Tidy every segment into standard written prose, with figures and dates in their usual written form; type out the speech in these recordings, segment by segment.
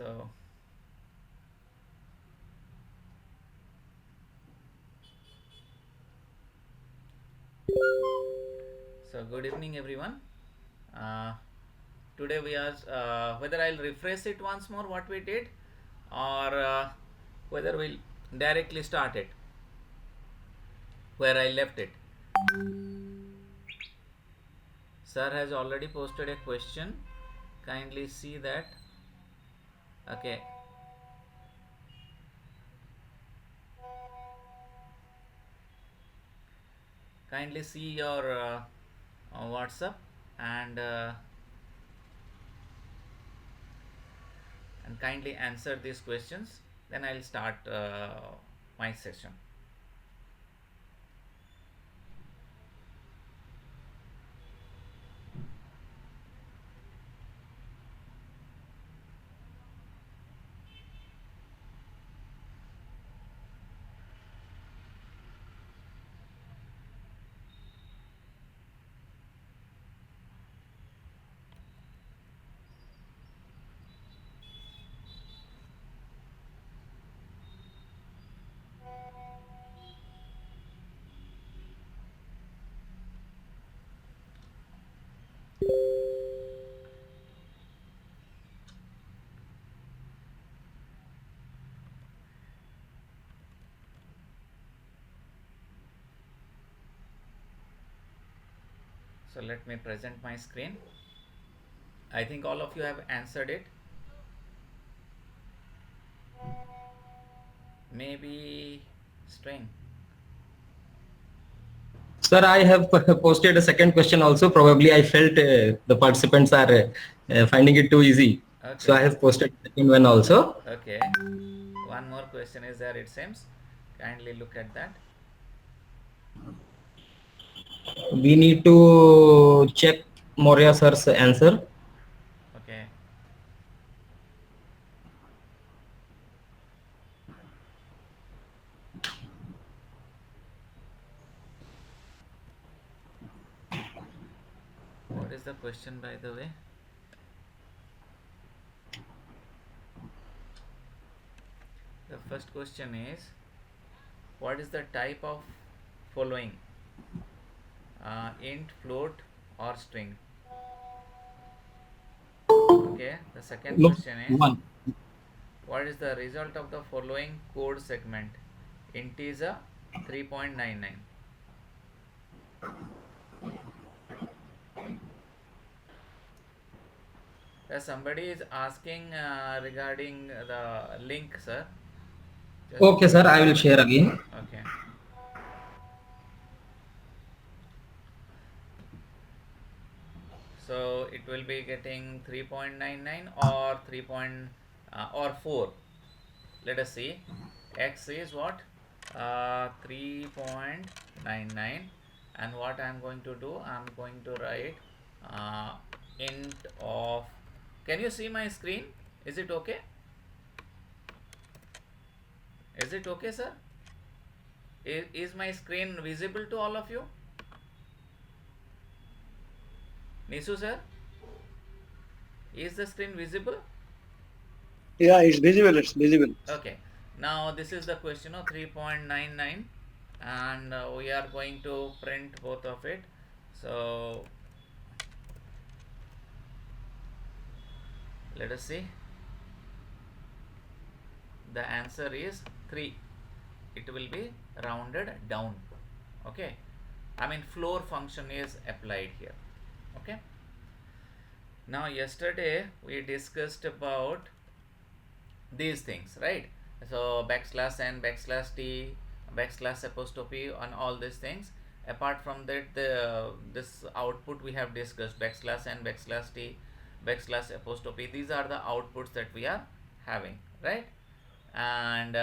So, good evening, everyone. Uh, Today we are whether I'll refresh it once more what we did, or whether we'll directly start it where I left it. Sir has already posted a question. Kindly see that. Okay. Kindly see your WhatsApp and uh, and kindly answer these questions. Then I'll start my session. So let me present my screen. I think all of you have answered it. Maybe string. Sir, I have posted a second question also. Probably I felt the participants are finding it too easy. So I Okay. have posted the second one also. Okay. One more question is there, it seems. Kindly look at that. We need to check Moria sir's answer. Okay. What is the question, by the way? The first question is, what is the type of following? Int, float, or string? Okay. The second No, question is, one. what is the result of the following code segment? Integer 3.99. Somebody is asking regarding the link, sir. Just Okay, sir. I will share again. okay. So it will be getting 3.99 or 3 or 4. Let us see. X is what? 3.99, and what I am going to do, I am going to write uh, int of. Can you see my screen? Is it okay? Is it okay, sir? Is my screen visible to all of you? Nisu, sir, is the screen visible? Yeah, it's visible. It's visible. Okay. Now this is the question of 3.99, and we are going to print both of it. So let us see. The answer is 3. It will be rounded down. Okay. I mean floor function is applied here. Okay. Now yesterday we discussed about these things, right? So backslash n, backslash t, backslash apostrophe, and all these things. Apart from that, the this output we have discussed, backslash n, backslash t, backslash apostrophe. These are the outputs that we are having, right? And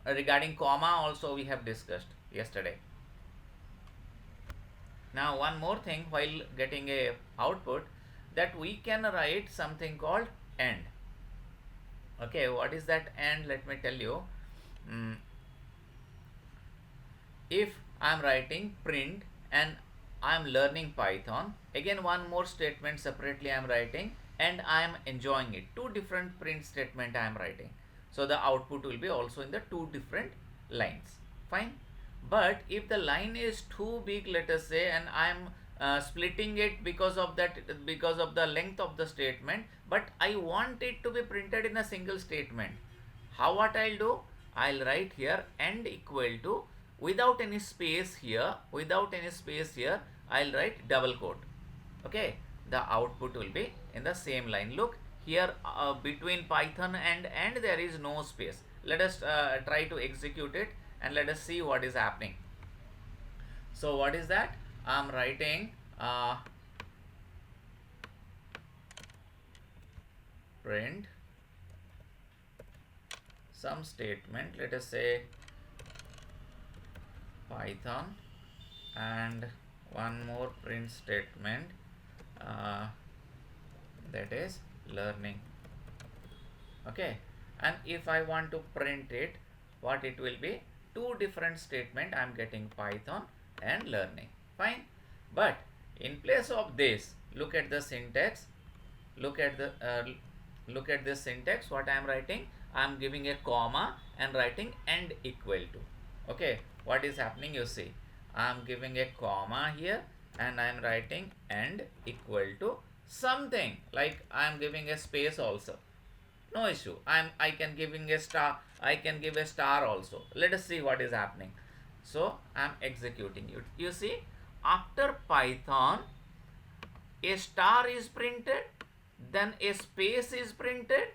regarding comma also we have discussed yesterday. Now one more thing, while getting a output, that we can write something called end. Okay, what is that end? Let me tell you. Mm, if I am writing print and I am learning Python. Again, one more statement separately I am writing, and I am enjoying it. Two different print statement I am writing. So the output will be also in the two different lines. Fine. But if the line is too big, let us say, and I am splitting it because of that, because of the length of the statement, but I want it to be printed in a single statement. How, what I'll do? I'll write here end equal to, without any space here, I'll write double quote. Okay, the output will be in the same line. Look here, between Python and there is no space. Let us try to execute it and let us see what is happening. So what is that? I'm writing print some statement, let us say Python, and one more print statement, that is learning. Okay, and if I want to print it, what it will be? Two different statement I am getting, Python and learning. Fine. But in place of this, look at the syntax. Look at this syntax. What I am writing? I am giving a comma and writing end equal to. Okay, what is happening? You see, I am giving a comma here and I am writing end equal to something, like I am giving a space also. No issue. I can giving a star. I can give a star also. Let us see what is happening. So I am executing it. You see, after Python, a star is printed, then a space is printed,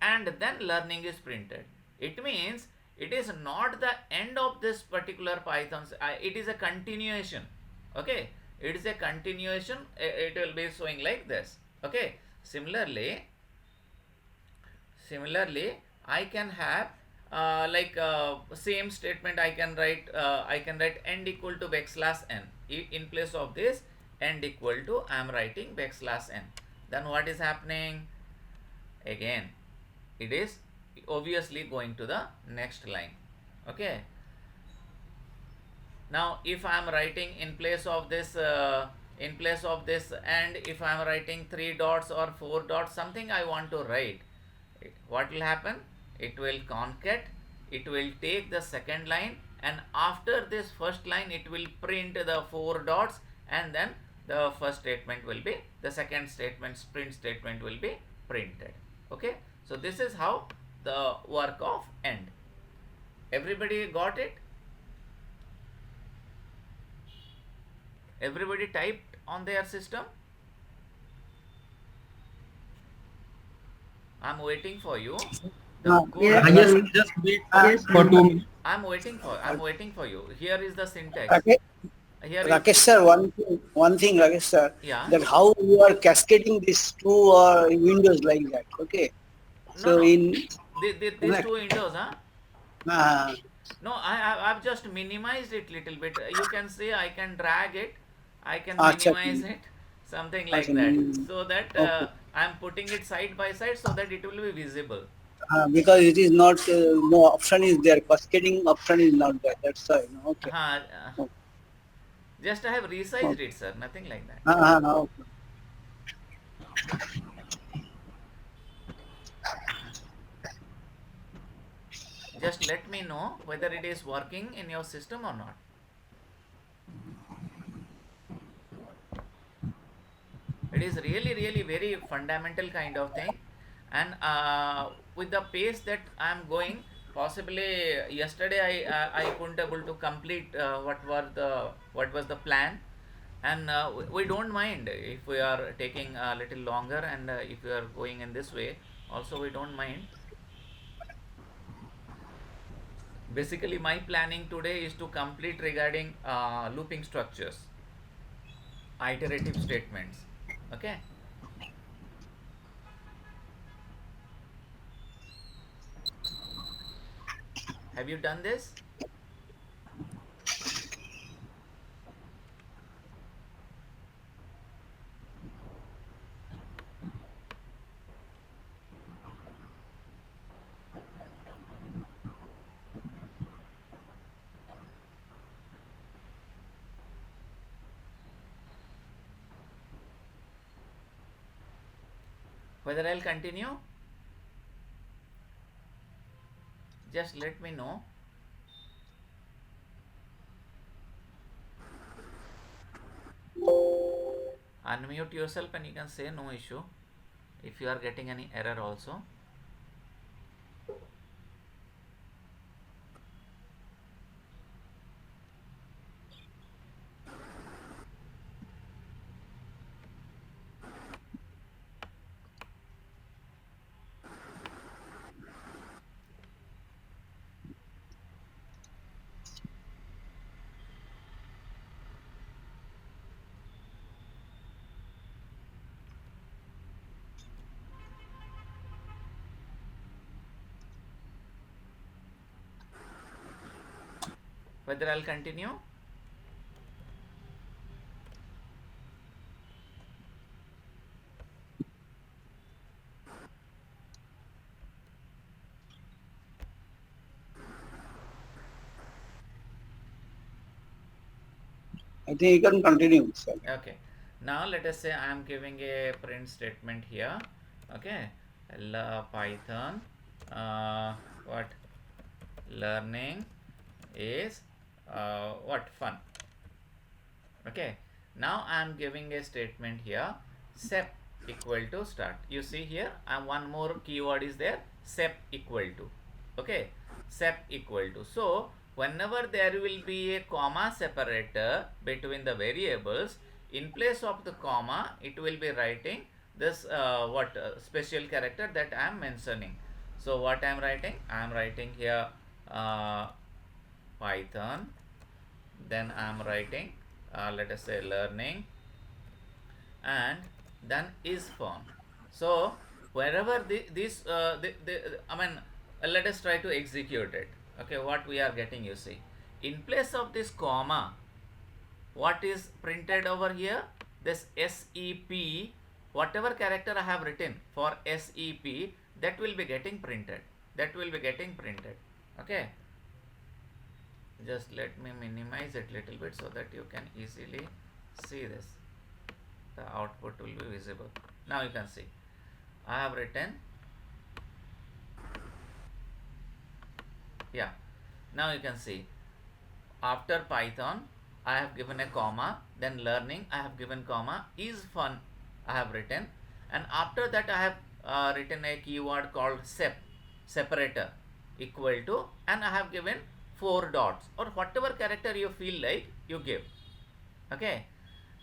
and then learning is printed. It means it is not the end of this particular Python. It is a continuation. Okay, it is a continuation. It will be showing like this. Okay, similarly I can have same statement. I can write end equal to backslash n. In place of this end equal to, I am writing backslash n. Then what is happening? Again, it is obviously going to the next line. Okay, now if I am writing in place of this and if I am writing 3 dots or 4 dots, something I want to write, what will happen? It will concat, it will take the second line, and after this first line it will print the 4 dots, and then the first statement will be, the second statement, print statement will be printed. Okay, so this is how the work of end. Everybody got it? Everybody typed on their system? I'm waiting for you. Yes, just wait for 2 minutes. I'm waiting for you. Here is the syntax. Rakesh sir, one thing, Rakesh sir, Yeah. that how you are cascading these two windows like that. Okay, so No. in These two windows, huh? No, I've just minimized it little bit. You can see I can drag it, I can minimize it, something like that, so that I'm putting it side by side so that it will be visible. because it is not no option is there, cascading option is not there. That's why. Okay. Just I have resized it, sir. Nothing like that. Okay. Just let me know whether it is working in your system or not. It is really very fundamental kind of thing, and with the pace that I am going, possibly yesterday I couldn't able to complete what was the plan, and we don't mind if we are taking a little longer, and if we are going in this way also, we don't mind. Basically my planning today is to complete regarding looping structures, iterative statements. Okay, have you done this? Whether I'll continue, just let me know. Unmute yourself and you can say no issue if you are getting any error also. Whether I'll continue. I think you can continue, sir. Okay, now let us say I am giving a print statement here. Okay, Python what learning is what fun. Okay, now I am giving a statement here, sep equal to start. You see here, and one more keyword is there, sep equal to. Okay, sep equal to. So whenever there will be a comma separator between the variables, in place of the comma, it will be writing this special character that I am mentioning. So what I am writing? I am writing here Python. Then I am writing let us say learning, and then is fun. So wherever let us try to execute it. Okay, what we are getting, you see, in place of this comma, what is printed over here? This SEP, whatever character I have written for SEP, that will be getting printed. That will be getting printed. Okay. Just let me minimize it little bit so that you can easily see this. The output will be visible. Now you can see I have written, yeah, now you can see after Python I have given a comma, then learning I have given comma, is fun I have written, and after that I have written a keyword called separator equal to, and I have given 4 dots or whatever character you feel like you give. Okay,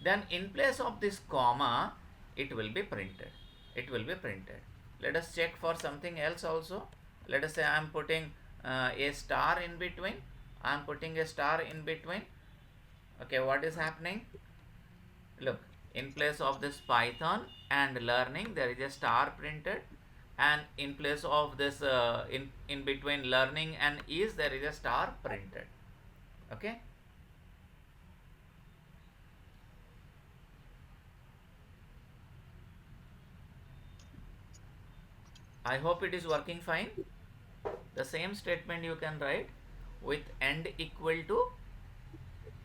then in place of this comma, it will be printed. It will be printed. Let us check for something else also. Let us say I am putting a star in between. I am putting a star in between. Okay, what is happening? Look, in place of this Python and learning, there is a star printed, and in place of this in between learning and is, there is a star printed. Okay, I hope it is working fine. The same statement you can write with end equal to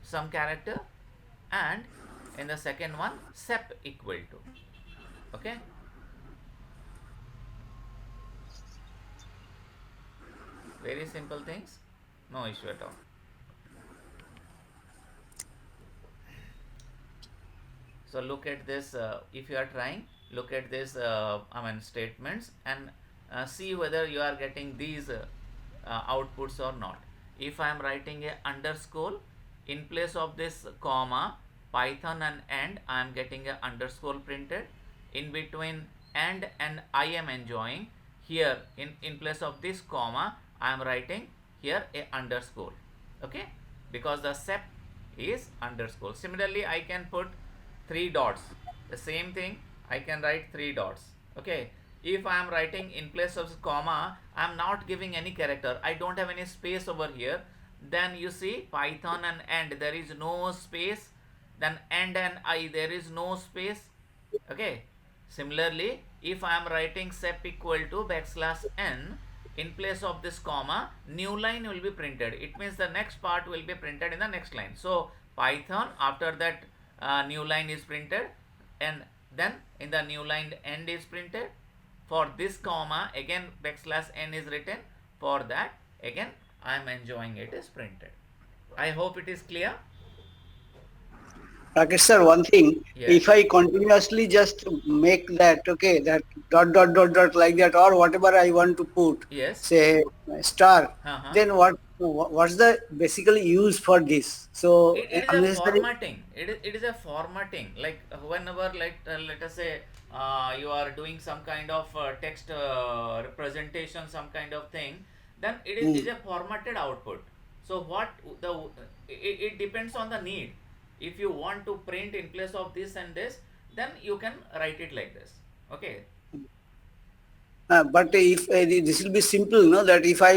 some character, and in the second one sep equal to. Okay, very simple things, no issue at all. So look at this, if you are trying, look at this statements, and see whether you are getting these outputs or not. If I am writing a underscore in place of this comma, Python and end, I am getting a underscore printed. In between and I am enjoying, here in place of this comma, I am writing here a underscore. Okay, because the sep is underscore. Similarly, I can put 3 dots. The same thing, I can write 3 dots. Okay, if I am writing in place of comma, I am not giving any character, I don't have any space over here, then you see Python and end, there is no space, then end and I, there is no space. Okay, similarly, if I am writing sep equal to \n, in place of this comma, new line will be printed. It means the next part will be printed in the next line. So Python, after that new line is printed, and then in the new line end is printed, For this comma, again backslash n is written. For that, again I am enjoying it is printed. I hope it is clear. Rakesh sir, one thing, Yes. if I continuously just make that, okay, that dot like that, or whatever I want to put, Yes. say star, Uh-huh. then what's the basically use for this? So It is a unnecessary. formatting. It is a formatting. Like whenever, like let us say you are doing some kind of text representation, some kind of thing, then it is a formatted output. So what the it depends on the need. If you want to print in place of this and this, then you can write it like this. Okay. But if this will be simple, no? That if I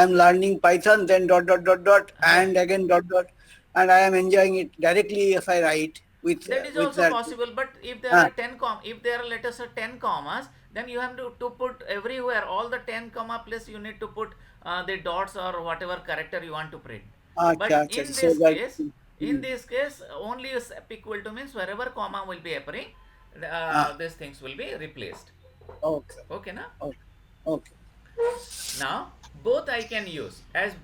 am learning Python, then dot, Yeah. and again dot, and I am enjoying it directly if I write That is with also that. possible, but if there Uh, are 10 if there are, let us say, 10 commas, then you have to put everywhere all the 10 comma plus you need to put the dots or whatever character you want to print. But in so this that. case, only a step equal to means wherever comma will be appearing, Ah, these things will be replaced. okay, Okay, na? okay, okay. Now both I can use as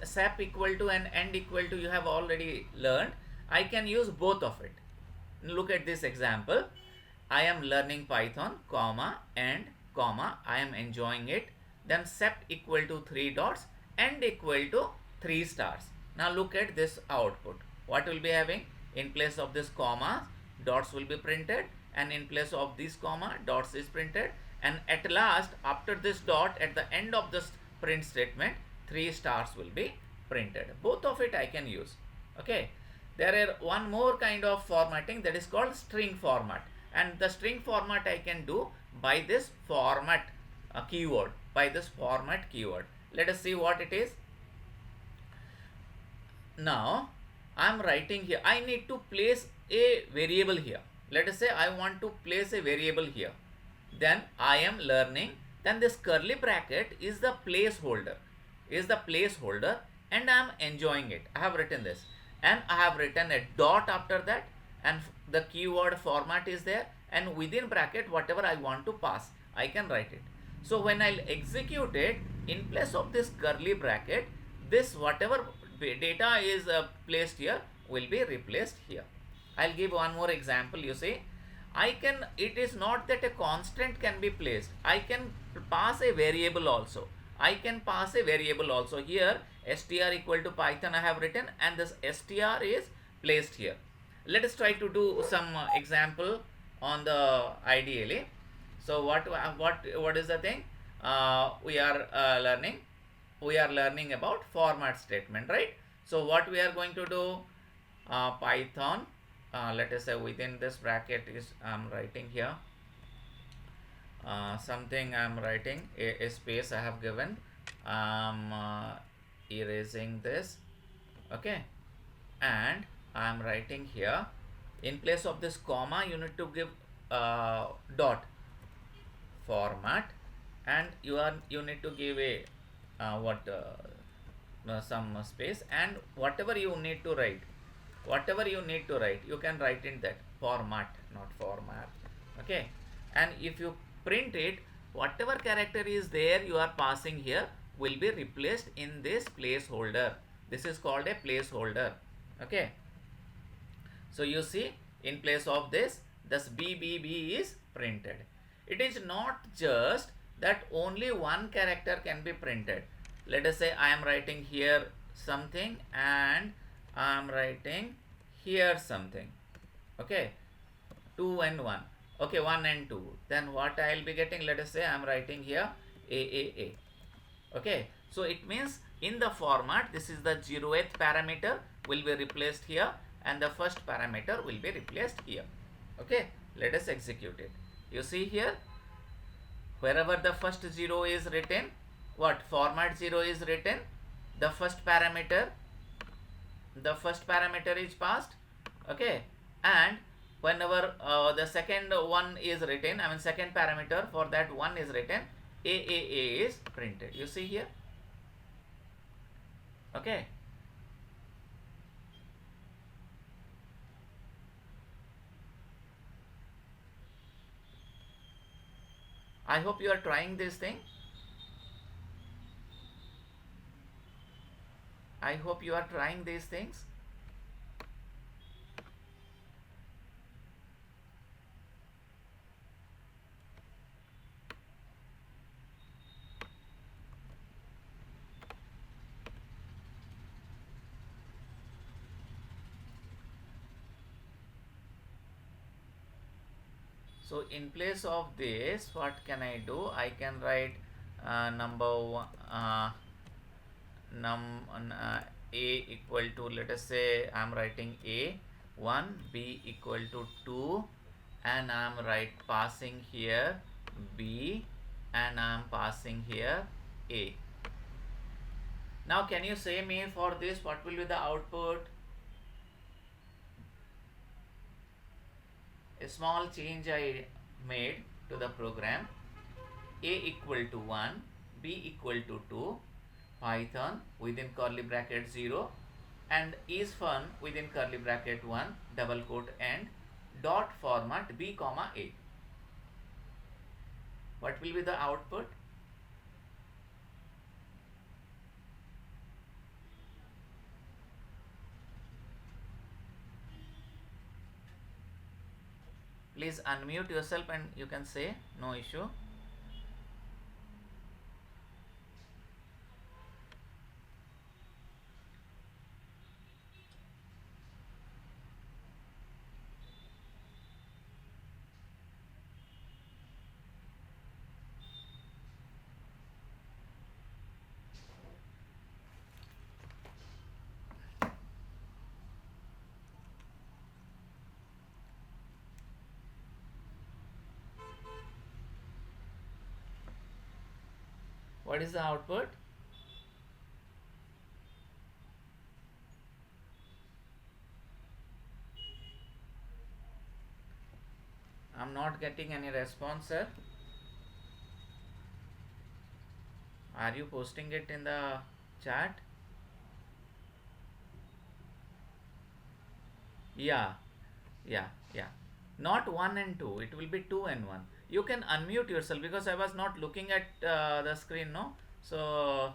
sap equal to and end equal to, you have already learned. I can use both of it. Look at this example. I am learning Python, comma, and comma, I am enjoying it. Then sep equal to 3 dots, end equal to 3 stars. Now look at this output. What will be having? In place of this comma, dots will be printed, and in place of this comma, dots is printed, and at last after this dot at the end of this print statement, 3 stars will be printed. Both of it I can use. Okay. There are one more kind of formatting, that is called string format, and the string format I can do by this format keyword, by this format keyword. Let us see what it is. Now I am writing here, I need to place a variable here. Let us say I want to place a variable here. Then I am learning, then this curly bracket is the placeholder, and I am enjoying it. I have written this, and I have written a dot after that, and the keyword format is there, and within bracket whatever I want to pass, I can write it. So when I'll execute it, in place of this curly bracket, this whatever data is placed here will be replaced here. I'll give one more example. You see, I can, it is not that a constant can be placed. I can pass a variable also. Here str equal to Python I have written, and this str is placed here. Let us try to do some example on the ideally. So what is the thing we are learning? We are learning about format statement, right? So what we are going to do, Python, let us say within this bracket is I'm writing here something, I'm writing a space I have given, I'm erasing this, okay, and I'm writing here, in place of this comma you need to give dot format, and you need to give a some space, and whatever you need to write, you can write in that format, not format. Okay, and if you print it, whatever character is there you are passing here will be replaced in this placeholder. This is called a placeholder. Okay, so you see, in place of this BBB is printed. It is not just that only one character can be printed. Let us say I am writing here something, and I am writing here something. Okay, 2 and 1. Okay, 1 and 2. Then what I will be getting, let us say I am writing here AAA. Okay, so it means in the format, this is the 0th parameter will be replaced here, and the first parameter will be replaced here. Okay, let us execute it. You see here, wherever the first 0 is written, what format 0 is written, the first parameter is passed. Okay, and whenever the second one is written, I mean second parameter for that one is written, AAA is printed. You see here. Okay, I hope you are trying this thing. I hope you are trying these things. So in place of this, what can I do? I can write number one, a equal to, let us say I'm writing a 1, b equal to 2, and I'm passing here b, and I'm passing here a. Now can you say me for this what will be the output? A small change I made to the program. A equal to 1, b equal to 2, Python within curly bracket 0, and is fun within curly bracket 1, double quote, and dot format b comma a. What will be the output? Please unmute yourself and you can say, no issue. What is the output? I'm not getting any response, sir. Are you posting it in the chat? Yeah. Not 1 and 2, it will be 2 and 1. You can unmute yourself because I was not looking at the screen, no? So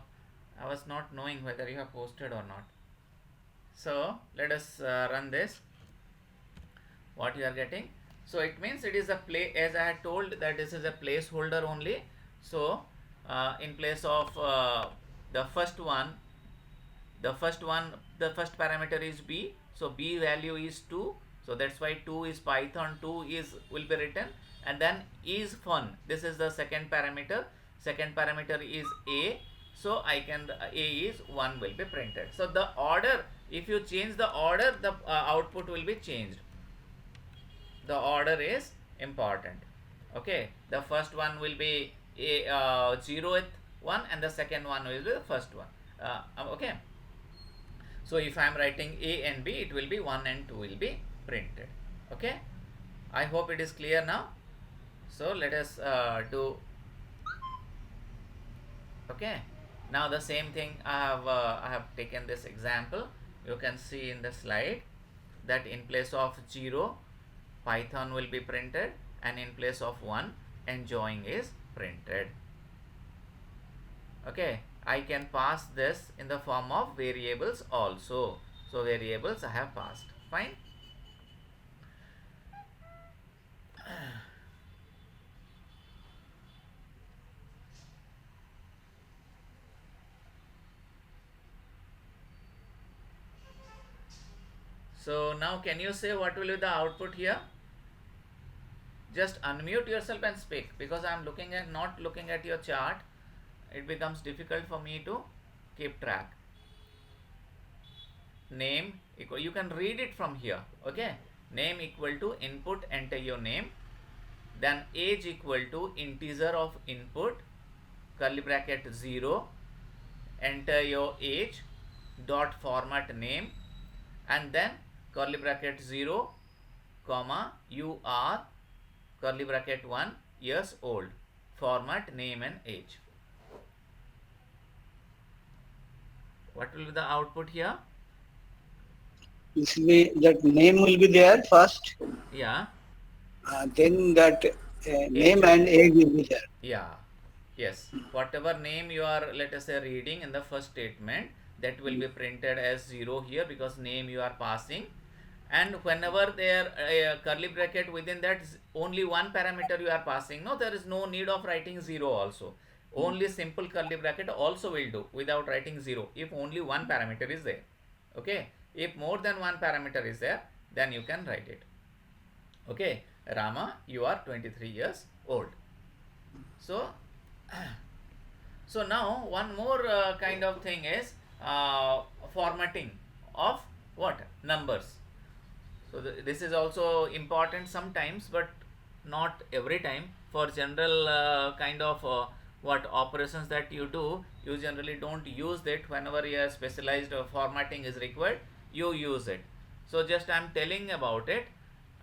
I was not knowing whether you have posted or not. So let us run this. What you are getting? So it means it is a as I had told that this is a placeholder only. So in place of the first parameter is b, so b value is 2, so that's why 2 is Python 2 will be written, and then is fun, this is the second parameter is a, so I can a is 1 will be printed. So the order, if you change the order, the output will be changed. The order is important. Okay, the first one will be a 0th one, and the second one will be the first one. Okay, so if I am writing a and b, it will be 1 and 2 will be printed. Okay, I hope it is clear now. So let us do. Okay, now the same thing I have taken this example. You can see in the slide that in place of 0, Python will be printed, and in place of 1, enjoying is printed. Okay, I can pass this in the form of variables also. So variables I have passed. Fine. So now can you say what will be the output here? Just unmute yourself and speak, because I am not looking at your chart. It becomes difficult for me to keep track. Name equal, you can read it from here. Okay, name equal to input, enter your name, then age equal to integer of input, curly bracket 0, enter your age, dot format name, and then curly bracket 0, comma, you are, curly bracket 1 years old, format name and age. What will be the output here? This will be, that name will be there first. Yeah. Then that name should and be, age will be there. yeah, yes, whatever name you are, let us say, reading in the first statement, that will be printed as 0 here, because name you are passing. And whenever there curly bracket within that only one parameter you are passing, no, there is no need of writing 0 also. Only simple curly bracket also will do without writing 0 if only one parameter is there. Okay, if more than one parameter is there, then you can write it. Okay, Rama, you are 23 years old. So so now one more kind of thing is formatting of what numbers. So this is also important sometimes, but not every time. For general kind of what operations that you do, you generally don't use that. Whenever your specialized formatting is required, you use it. So just I am telling about it.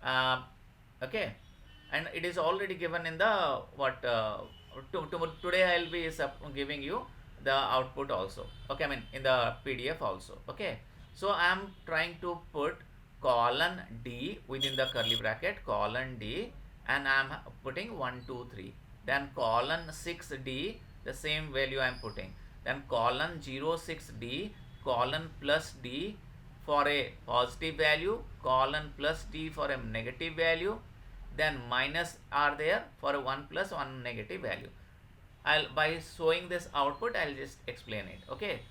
Uh, okay, and it is already given in the what today I will be giving you the output also. Okay, I mean in the PDF also. Okay, so I am trying to put colon D within the curly bracket, colon D, and I am putting 1 2 3, then colon 6D, the same value I am putting, then colon 06D, colon plus D for a positive value, colon plus D for a negative value, then minus are there for a 1 plus 1 negative value. I'll, by showing this output, I'll just explain it. Okay,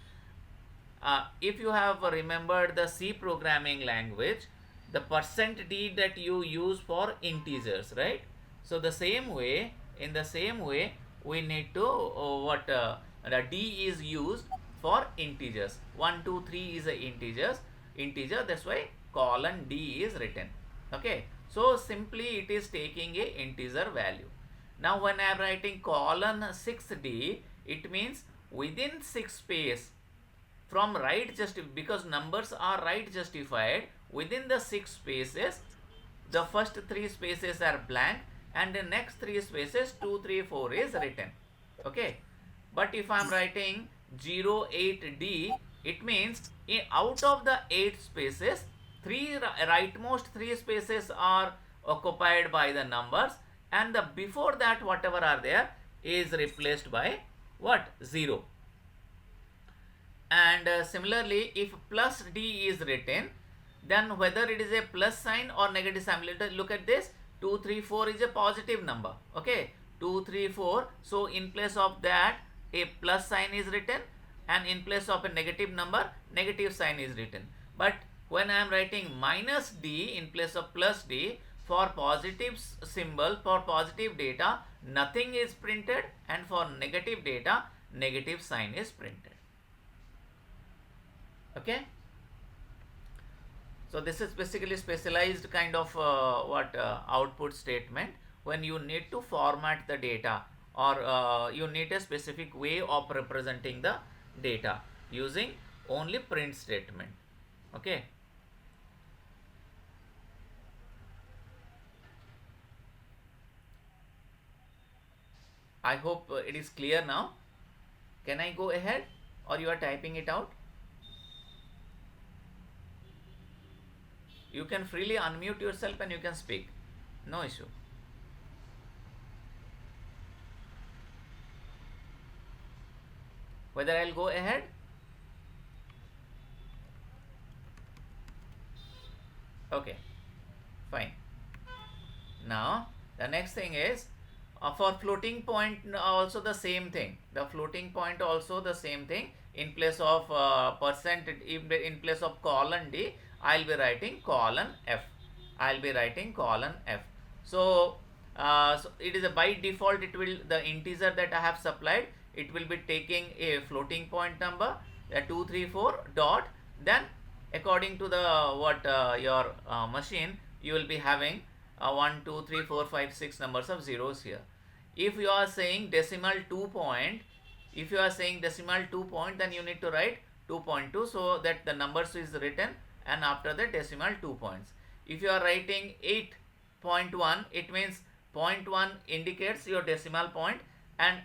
if you have remembered the C programming language, the percent %d that you use for integers, right? So the same way, in the same way, we need to the d is used for integers. 1 2 3 is a integer, that's why colon d is written. Okay, so simply it is taking a integer value. Now when I am writing colon 6d, it means within 6 space from right, just because numbers are right justified, within the 6 spaces, the first 3 spaces are blank and the next 3 spaces 2 3 4 is written. Okay, but if I am writing 08D, it means out of the 8 spaces, rightmost 3 spaces are occupied by the numbers, and the before that whatever are there is replaced by what, 0. And similarly, if plus D is written, then whether it is a plus sign or negative sign, look at this, 2 3 4 is a positive number. Okay, 2 3 4, so in place of that a plus sign is written, and in place of a negative number, negative sign is written. But when I am writing minus D in place of plus D, for positive symbol, for positive data, nothing is printed, and for negative data, negative sign is printed. Okay, so this is basically specialized kind of output statement when you need to format the data, or you need a specific way of representing the data using only print statement. Okay, I hope it is clear now. Can I go ahead, or you are typing it out? You can freely unmute yourself and you can speak, no issue. Whether I'll go ahead? Okay, fine. Now the next thing is for floating point also the same thing. The floating point also the same thing. In place of percent, in place of colon D, I'll be writing colon F. I'll be writing colon F. So, so it is a by default, it will, the integer that I have supplied, it will be taking a floating point number, 2 3 4 dot, then according to the what your machine, you will be having 1 2 3 4 5 6 numbers of zeros here. If you are saying decimal 2 point, if you are saying decimal 2 point, then you need to write 2.2 so that the numbers is written, and after the decimal 2 points. If you are writing 8.1, it means 0.1 indicates your decimal point, and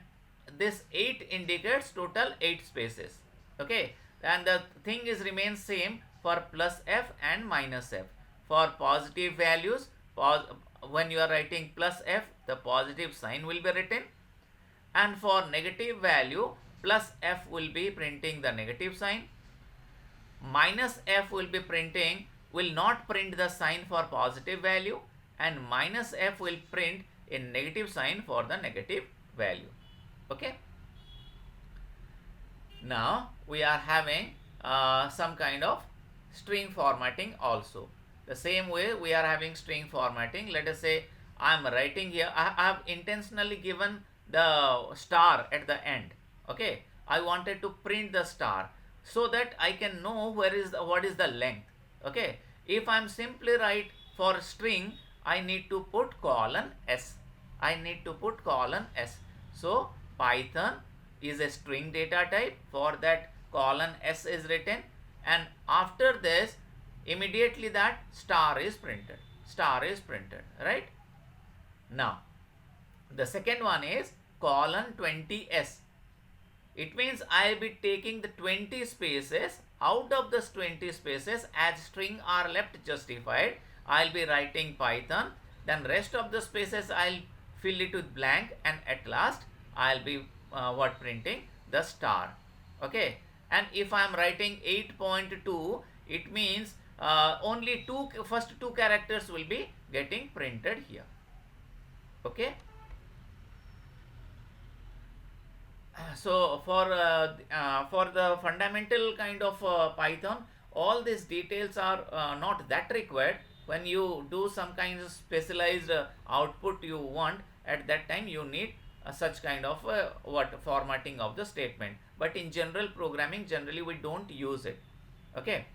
this 8 indicates total 8 spaces. Okay, and the thing is remains same for plus F and minus F. For positive values, when you are writing plus f, the positive sign will be written, and for negative value, plus f will be printing the negative sign, minus f will not print the sign for positive value, and minus f will print a negative sign for the negative value. Okay. Now we are having some kind of string formatting also. The same way we are having string formatting. Let us say I am writing here, I have intentionally given the star at the end. Okay, I wanted to print the star so that I can know what is the length. Okay, if I am simply write for string, I need to put colon s. I need to put colon s. So Python is a string data type. For that, colon s is written, and after this immediately that star is printed. Star is printed, right? Now the second one is colon 20s. It means I will be taking the 20 spaces. Out of this 20 spaces, as string are left justified, I'll be writing Python. Then rest of the spaces I'll fill it with blank, and at last I'll be printing the star. Okay, and if I'm writing 8.2, it means only first two characters will be getting printed here. Okay. So for the fundamental kind of Python, all these details are not that required. When you do some kind of specialized output you want, at that time you need such kind of formatting of the statement. But in general programming, generally we don't use it. Okay.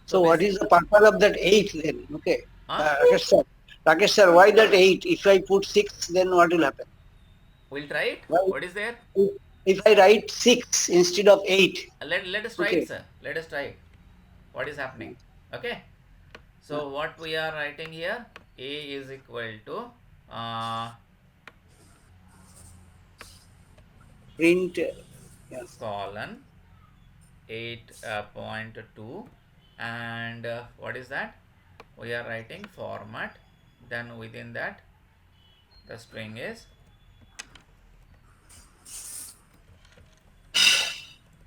So what is the purpose of that 8 then? Okay. Rakesh sir, why that 8? If I put 6, then what will happen? We'll try it. Why? What is there? If I write 6 instead of 8. Let us try it, sir. Let us try it. What is happening? Okay. So what we are writing here, a is equal to Print colon 8.2, and what is that? We are writing format. Then within that, the string is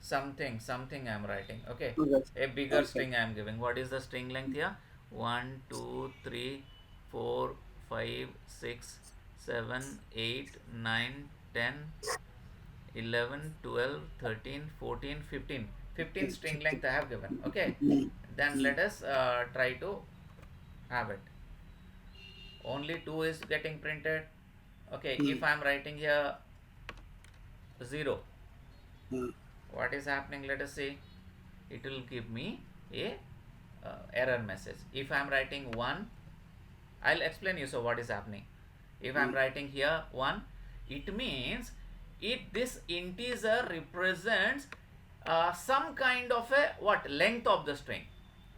something I am writing. Okay, a bigger string I am giving. What is the string length here? 1 2 3 4 5 6 7 8 9 10 11 12 13 14 15 string length I have given. Okay, then let us try to have it. Only 2 is getting printed. Okay, if I am writing here 0, what is happening? Let us see. It will give me a error message. If I am writing 1, I'll explain you. So what is happening? If I am writing here 1, it means this integer represents some kind of a length of the string.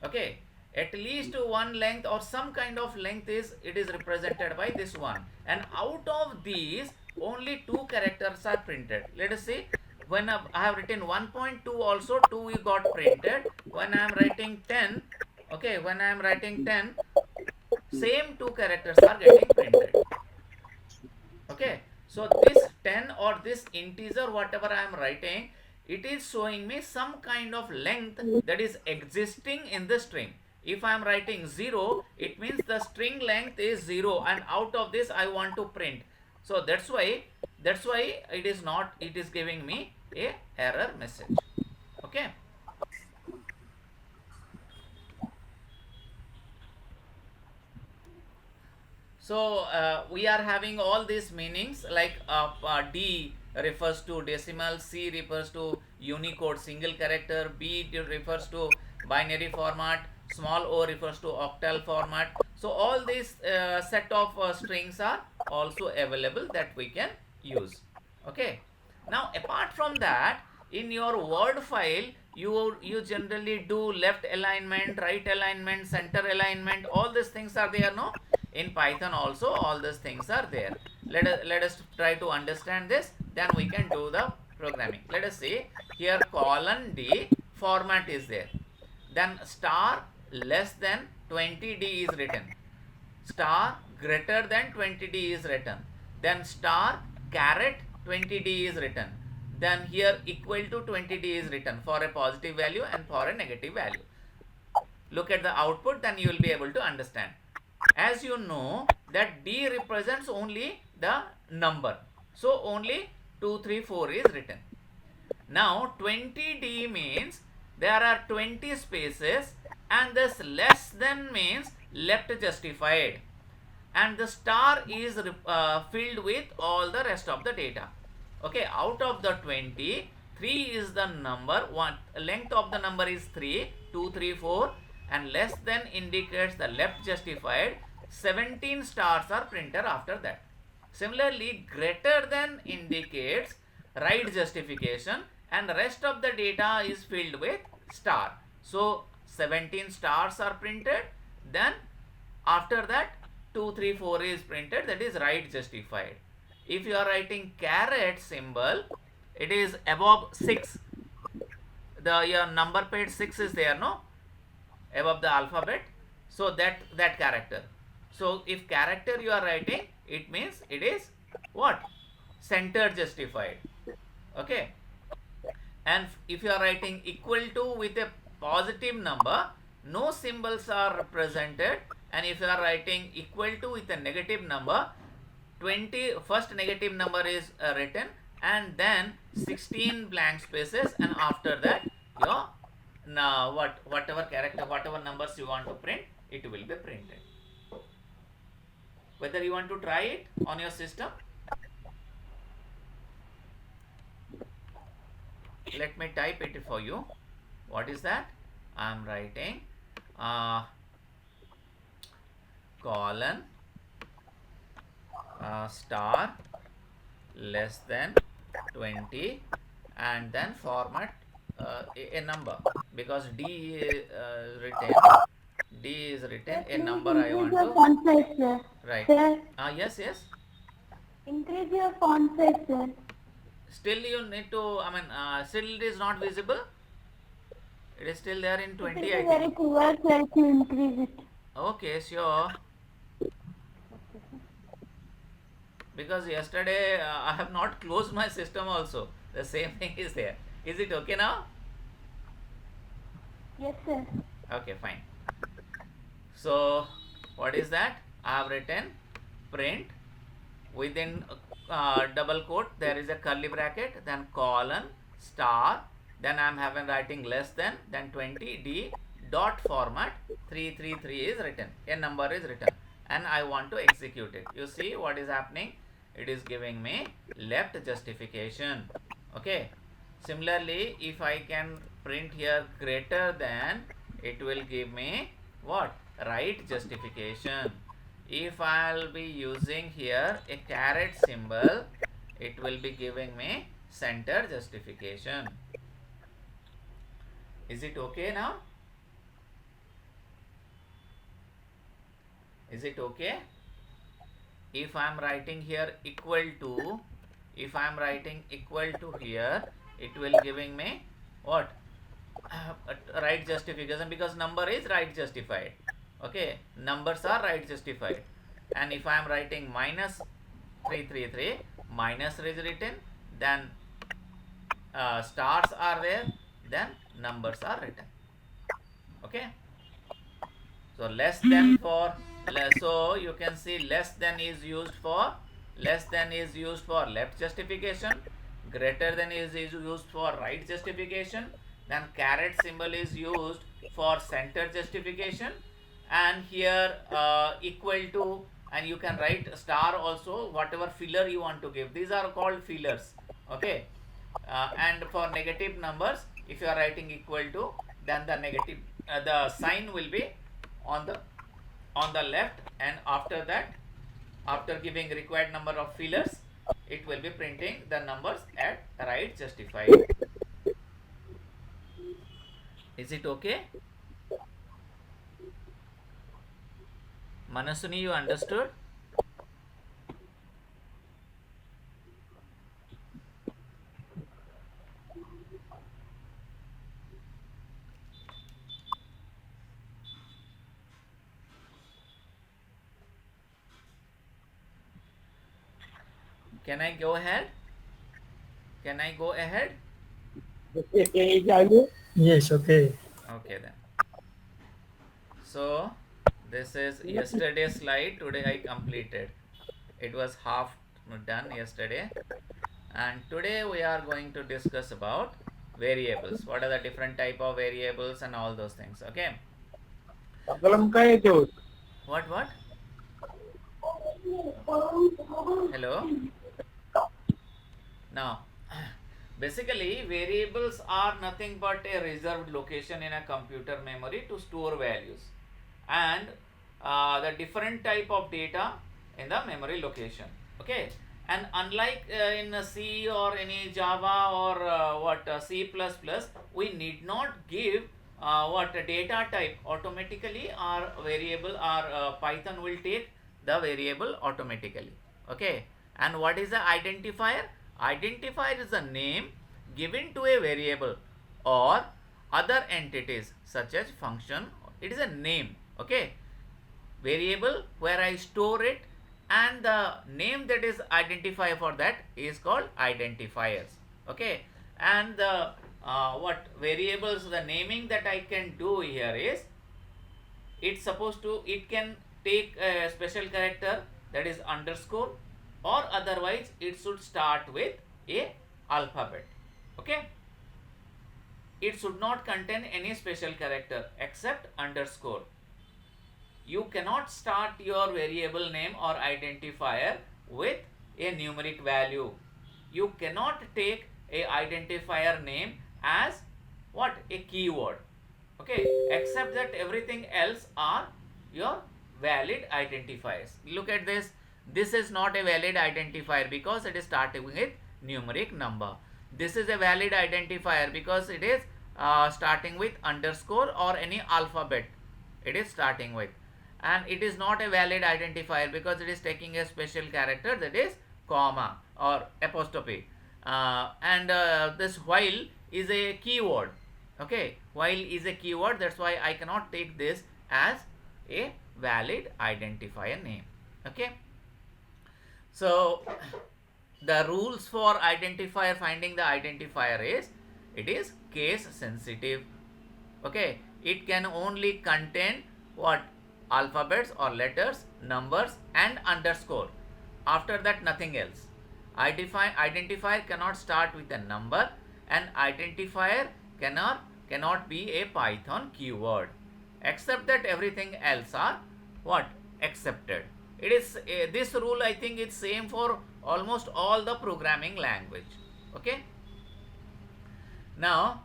Okay, at least one length or some kind of length is represented by this one, and out of these only 2 characters are printed. Let us see. When I have written 1.2 also 2 got printed. When I am writing 10, okay, when I am writing 10, same 2 characters are getting printed. Okay, so this 10 or this integer whatever I am writing, it is showing me some kind of length that is existing in the string. If I am writing 0, it means the string length is 0, and out of this I want to print. So that's why it is giving me a error message. Okay. So we are having all these meanings, like D refers to decimal, C refers to Unicode single character, B refers to binary format, small o refers to octal format. So all these set of strings are also available that we can use. Okay. Now apart from that, in your Word file, you generally do left alignment, right alignment, center alignment. All these things are there, no? In Python also all these things are there. Let us try to understand this, then we can do the programming. Let us see here, colon D format is there, then star less than 20D is written. star greater than 20D is written, then star caret 20D is written, then here equal to 20D is written for a positive value and for a negative value. Look at the output, then you will be able to understand. As you know that D represents only the number, so only 2, 3, 4 is written. Now 20D means there are 20 spaces, and this less than means left justified, and the star is filled with all the rest of the data. Okay, out of the 20, 3 is the number, one length of the number is 3, 2, 3, 4, and less than indicates the left justified. 17 stars are printed after that. Similarly, greater than indicates right justification, and the rest of the data is filled with star. So 17 stars are printed, then after that 2, 3, 4 is printed, that is right justified. If you are writing caret symbol, it is above 6. Your number pad 6 is there, no? Above the alphabet. So that character. So if character you are writing, it means it is what? Center justified. Okay. And if you are writing equal to with a positive number, no symbols are represented. And if you are writing equal to with a negative number, 20 first negative number is written, and then 16 blank spaces, and after that your whatever character, whatever numbers you want to print, it will be printed. Whether you want to try it on your system, let me type it for you. What is that? I am writing colon star less than 20, and then format a number, because D is written a number. I want to font size, sir. write. Sir, Yes. increase your font size, sir. Still you need to, still it is not visible. It is still there in 20, It I is very think. poor, sir, if you increase it. Okay, sure. Because yesterday I have not closed my system also. The same thing is there. Is it okay now? Yes, sir. Okay, fine. So what is that? I have written print within double quote there is a curly bracket, then colon star, then I am having writing less than, then 20D dot format 333 is written, a number is written, and I want to execute it. You see what is happening? It is giving me left justification. Okay. Similarly, if I can print here greater than, it will give me what? Right justification. If I'll be using here a caret symbol, it will be giving me center justification. Is it okay now? Is it okay? If I am writing here equal to, if I am writing equal to here, it will giving me what? Right justification, because number is right justified. Okay, numbers are right justified. And if I am writing minus 333, minus is written, then stars are there, then numbers are written. Okay. So less than for so you can see less than is used for left justification, greater than is used for right justification, then caret symbol is used for center justification, and here equal to, and you can write star also, whatever filler you want to give. These are called fillers. Okay. And for negative numbers, if you are writing equal to, then the negative the sign will be on the left, and after that, after giving required number of fillers, it will be printing the numbers at right justified. Is it okay? Manasuni, you understood? Can I go ahead? Can I go ahead? Yes, okay. Okay then. So this is yesterday's slide. Today I completed. It was half done yesterday, and today we are going to discuss about variables. What are the different type of variables and all those things. Okay. What? Hello. Now, basically variables are nothing but a reserved location in a computer memory to store values and the different type of data in the memory location. Okay, and unlike in C or any Java or C++, we need not give what data type automatically. Our variable, our Python will take the variable automatically. Okay, and what is the identifier? Identifier is a name given to a variable or other entities such as function. It is a name. Okay, variable where I store it, and the name that is identifier for that is called identifiers. Okay, and the what variables, the naming that I can do here is, it's supposed to, it can take a special character, that is underscore, or otherwise it should start with a alphabet. Okay, it should not contain any special character except underscore. You cannot start your variable name or identifier with a numeric value. You cannot take a identifier name as what, a keyword. Okay, except that everything else are your valid identifiers. Look at this. This is not a valid identifier because it is starting with numeric number. This is a valid identifier because it is starting with underscore or any alphabet it is starting with. And it is not a valid identifier because it is taking a special character, that is comma or apostrophe. This while is a keyword. Okay, while is a keyword, that's why I cannot take this as a valid identifier name. Okay, so the rules for identifier, finding the identifier is, it is case sensitive. Okay, it can only contain what, alphabets or letters, numbers and underscore. After that nothing else. Identifier cannot start with a number, and identifier cannot be a Python keyword, except that everything else are what, accepted. It is this rule, I think it's same for almost all the programming language. Okay, now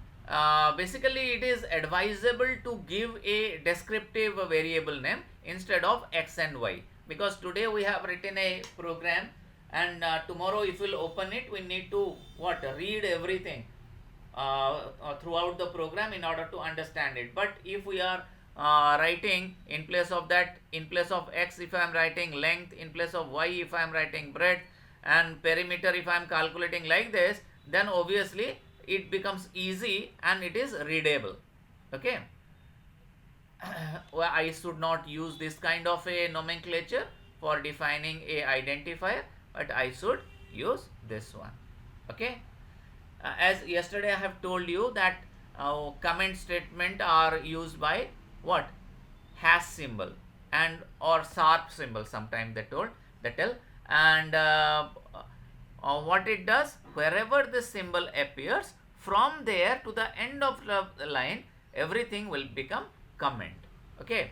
basically it is advisable to give a descriptive variable name instead of x and y, because today we have written a program, and tomorrow if we'll open it, we need to what, read everything throughout the program in order to understand it. But if we are writing in place of that, in place of x if I am writing length, in place of y if I am writing breadth, and perimeter if I am calculating like this, then obviously it becomes easy and it is readable. Okay, well, I should not use this kind of a nomenclature for defining a identifier, but I should use this one. Okay, as yesterday I have told you that comment statement are used by what, hash symbol and or sharp symbol, sometimes they tell, and what it does, wherever this symbol appears, from there to the end of the line, everything will become comment. Okay,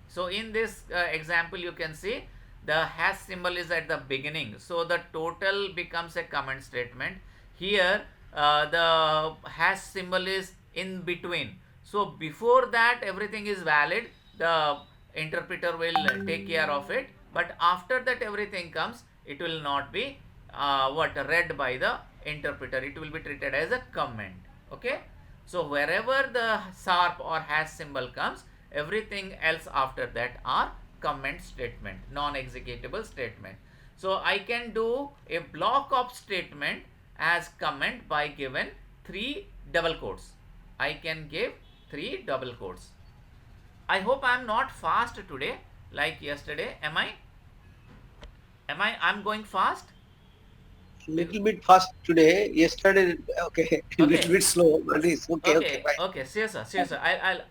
so in this example you can see the hash symbol is at the beginning, so the total becomes a comment statement. Here the hash symbol is in between, so before that everything is valid, the interpreter will take care of it, but after that everything comes, it will not be what, read by the interpreter, it will be treated as a comment. Okay, so wherever the sharp or hash symbol comes, everything else after that are comment statement, non-executable statement. So I can do a block of statement as comment by given 3 double quotes. I can give 3 double quotes. I hope I am not fast today like yesterday. Am I? I'm going fast? little bit fast today. Yesterday, okay, Okay. little bit slow, but it's okay. Okay, Fine. okay, sir.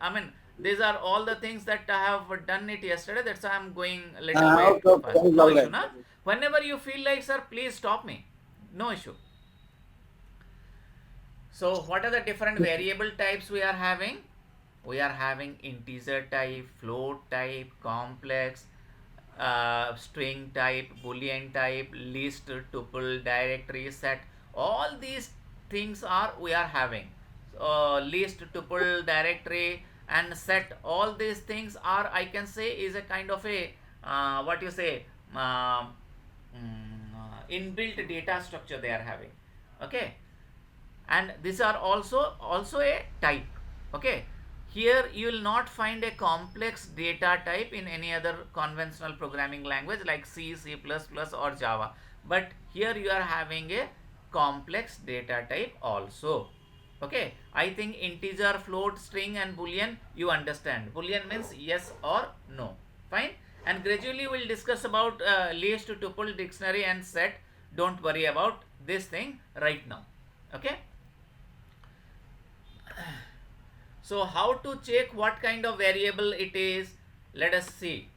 I mean, these are all the things that I have done it yesterday. That's why I'm going a little bit Okay, fast. that is No all issue, right. na? Whenever you feel like, sir, please stop me. No issue. So, what are the different variable types we are having? We are having integer type, float type, complex, string type, boolean type, list, tuple, directory, set. All these things are we are having. List, tuple, directory, and set. All these things are, I can say, is a kind of a what you say, inbuilt data structure they are having. Okay, and these are also a type. Okay, here you will not find a complex data type in any other conventional programming language like C++ or Java, but here you are having a complex data type also. Okay, I think integer, float, string and boolean you understand. Boolean means yes or no. Fine. And gradually we'll discuss about list, tuple, dictionary and set. Don't worry about this thing right now. Okay. So how to check what kind of variable it is? Let us see.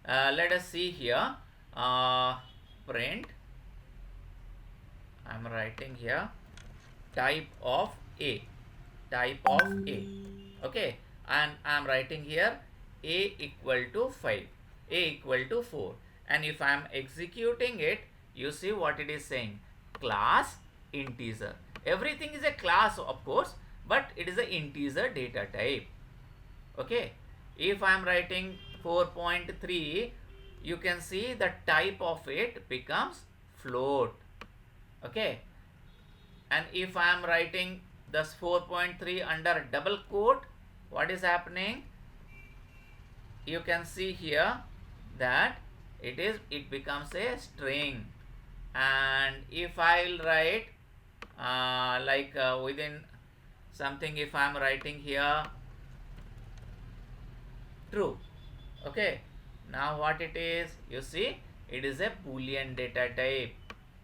Let us see here. Print. I'm writing here type of A. Type of A. Okay. And I'm writing here A equal to 5. A equal to 4. And if I'm executing it, you see what it is saying. Class integer. Everything is a class, of course, but it is an integer data type. Okay, if I am writing 4.3, you can see the type of it becomes float. Okay, and if I am writing this 4.3 under double quote, what is happening? You can see here that it becomes a string. And if I will write within something, if I am writing here true. Okay, now what it is, you see, it is a boolean data type.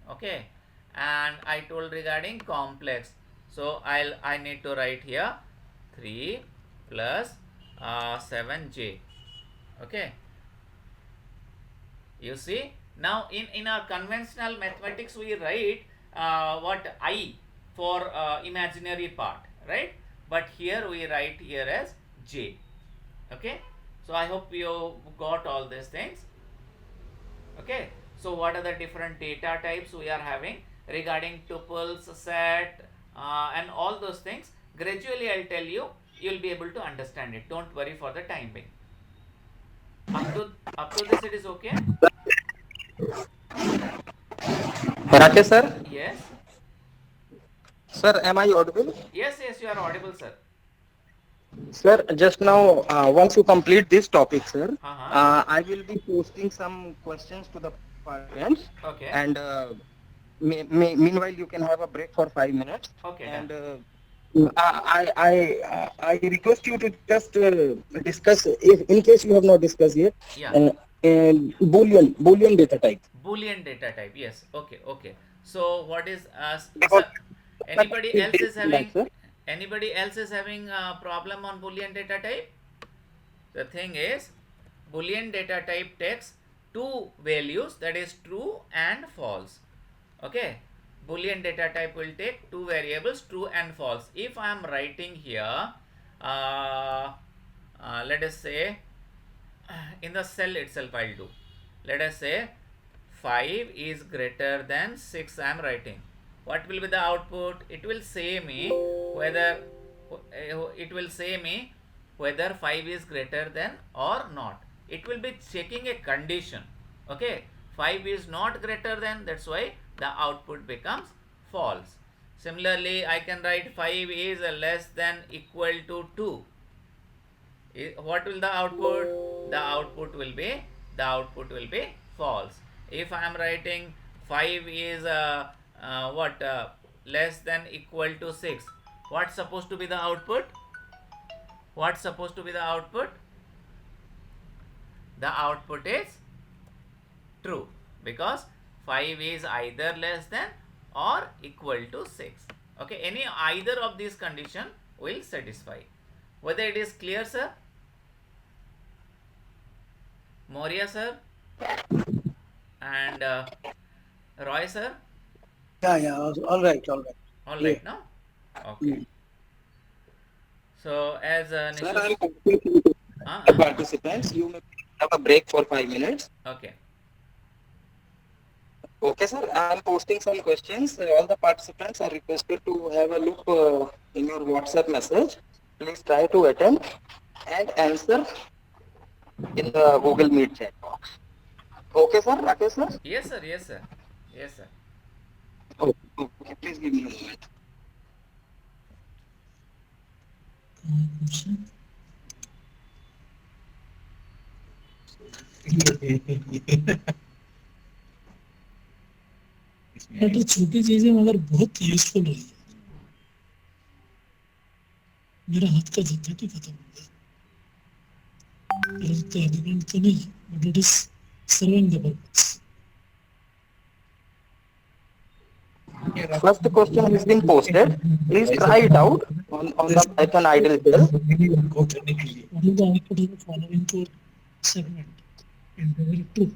Okay, and I told regarding complex, so I need to write here 3 plus 7j. Okay, you see, now in our conventional mathematics we write what I for imaginary part, right? But here we write here as j. Okay, so I hope you got all these things. Okay, so what are the different data types we are having regarding tuples, set and all those things? Gradually I'll tell you, you'll be able to understand it. Don't worry for the time being. Up to this it is okay? Rakesh sir? Yes. Sir, am I audible? Yes, you are audible, sir. Sir, just now, once you complete this topic, sir, I will be posting some questions to the participants. Okay. And meanwhile, you can have a break for 5 minutes. Okay, And done. I request you to just discuss, if in case you have not discussed yet, Yeah. Boolean data type. Boolean data type, yes. Okay. So what is Because- anybody else is having Sir? problem on boolean data type? The thing is, boolean data type takes two values, that is true and false. Okay, boolean data type will take two variables, true and false. If I am writing here let us say in the cell itself, I'll do, let us say 5 is greater than 6, I am writing. What will be the output? It will say me whether 5 is greater than or not. It will be checking a condition. Okay, 5 is not greater than, that's why the output becomes false. Similarly, I can write 5 is less than equal to 2. What will the output? The output will be false. If I am writing 5 is less than equal to 6, what's supposed to be the output? The output is true, because 5 is either less than or equal to 6. Okay, any either of these condition will satisfy. Whether it is clear, sir? Moria sir and Roy sir? Yeah, all right. All Yeah. right, no? Okay. So as Sir, Nishu, I'm completing the uh, participants. You may have a break for 5 minutes. okay. Okay, sir. I'm posting some questions. All the participants are requested to have a look in your WhatsApp message. Please try to attend and answer in the Google Meet chat box. Okay, sir. Rakesh, sir. Yes, sir. Yes, sir. Yes, sir. Okay. Please give me a moment. But ये छोटी चीजें मगर बहुत useful रही है। मेरा हाथ का झंझट ही खत्म हो गया। एलिमेंट तो नहीं, but it is serving the purpose. First question has been posted. Please try it out on the Python idle shell. What is the output of the following code segment? Integer 2.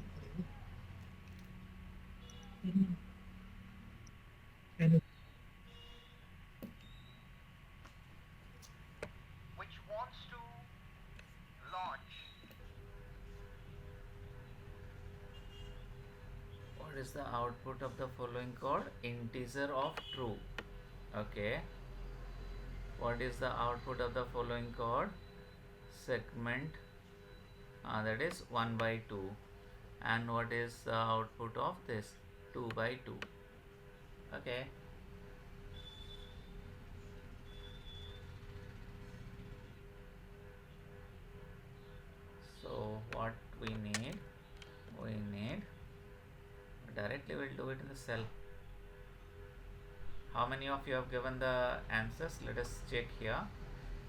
And which wants to launch What is the output of the following code? Integer of true. Okay. What is the output of the following code? Segment, that is 1 by 2. And what is the output of this? 2 by 2. Okay. So what we need directly we'll do it in the cell. How many of you have given the answers? Let us check here.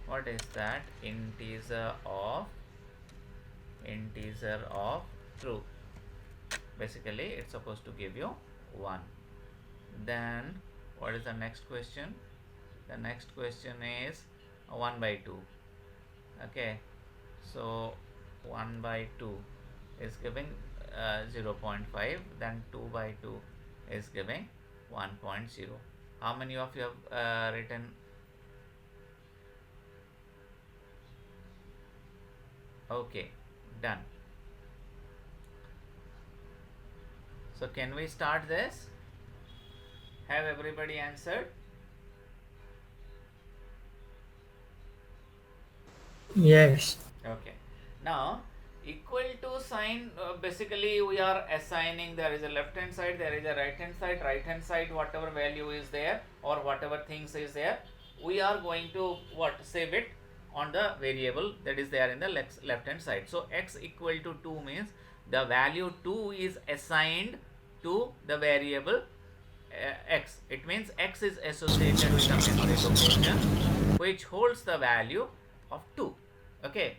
What is that? Integer of true. Basically it's supposed to give you 1. Then what is the next question? The next question is 1 by 2. Okay, so 1 by 2 is giving 0.5, then 2 by 2 is giving 1.0. How many of you have written? Okay, done. So can we start this? Have everybody answered? yes, Okay. Now equal to sign, basically we are assigning, there is a left hand side, there is a right hand side whatever value is there or whatever things is there, we are going to save it on the variable that is there in the left hand side. So x equal to 2 means the value 2 is assigned to the variable x. It means x is associated with a memory location which holds the value of 2. Okay,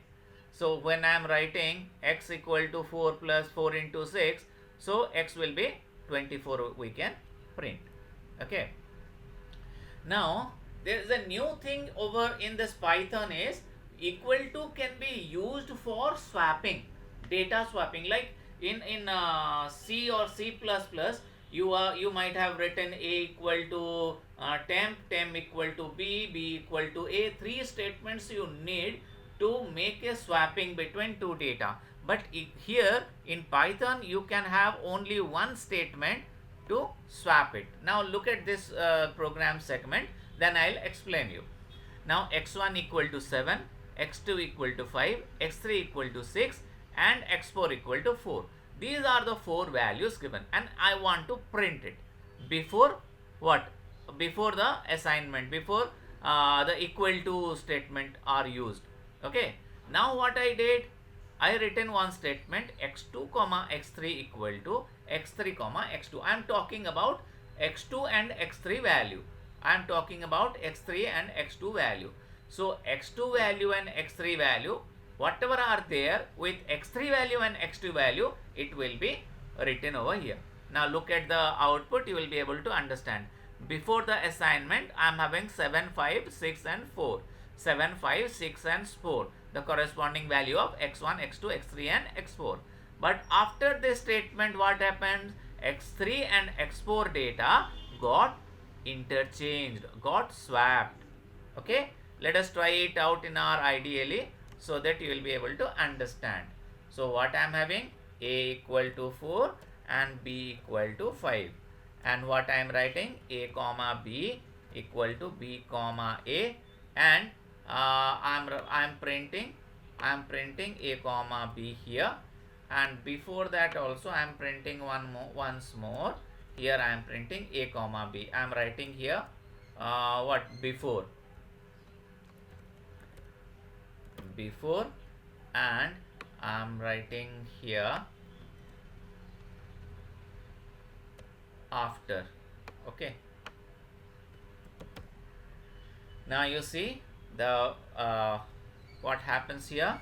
so when I am writing x equal to 4 plus 4 into 6, so x will be 24, we can print. Okay, now there is a new thing over in this Python is equal to can be used for swapping, data swapping. Like in C or C++, you might have written a equal to temp equal to b equal to a. 3 statements you need to make a swapping between two data. But here in Python you can have only one statement to swap it. Now look at this program segment, then I'll explain you. Now x1 equal to 7, x2 equal to 5, x3 equal to 6 and x4 equal to 4. These are the 4 values given and I want to print it before what? Before the assignment, before the equal to statement are used. Okay, now what I did, I written one statement x2 comma x3 equal to x3 comma x2. I am talking about x2 and x3 value. I am talking about x3 and x2 value. So x2 value and x3 value, whatever are there with x3 value and x2 value, it will be written over here. Now look at the output, you will be able to understand. Before the assignment, I am having 7, 5, 6 and 4. 7, 5, 6 and 4. The corresponding value of x1, x2, x3 and x4. But after this statement, what happens? x3 and x4 data got interchanged, got swapped. Okay, let us try it out in our IDLE so that you will be able to understand. So what I am having, a equal to 4 and b equal to 5, and what I am writing, a comma b equal to b comma a, and I am printing a comma b here, and before that also I am printing once more. Here I am printing a comma b. I am writing here what before, and I am writing here after. Okay, now you see the what happens here.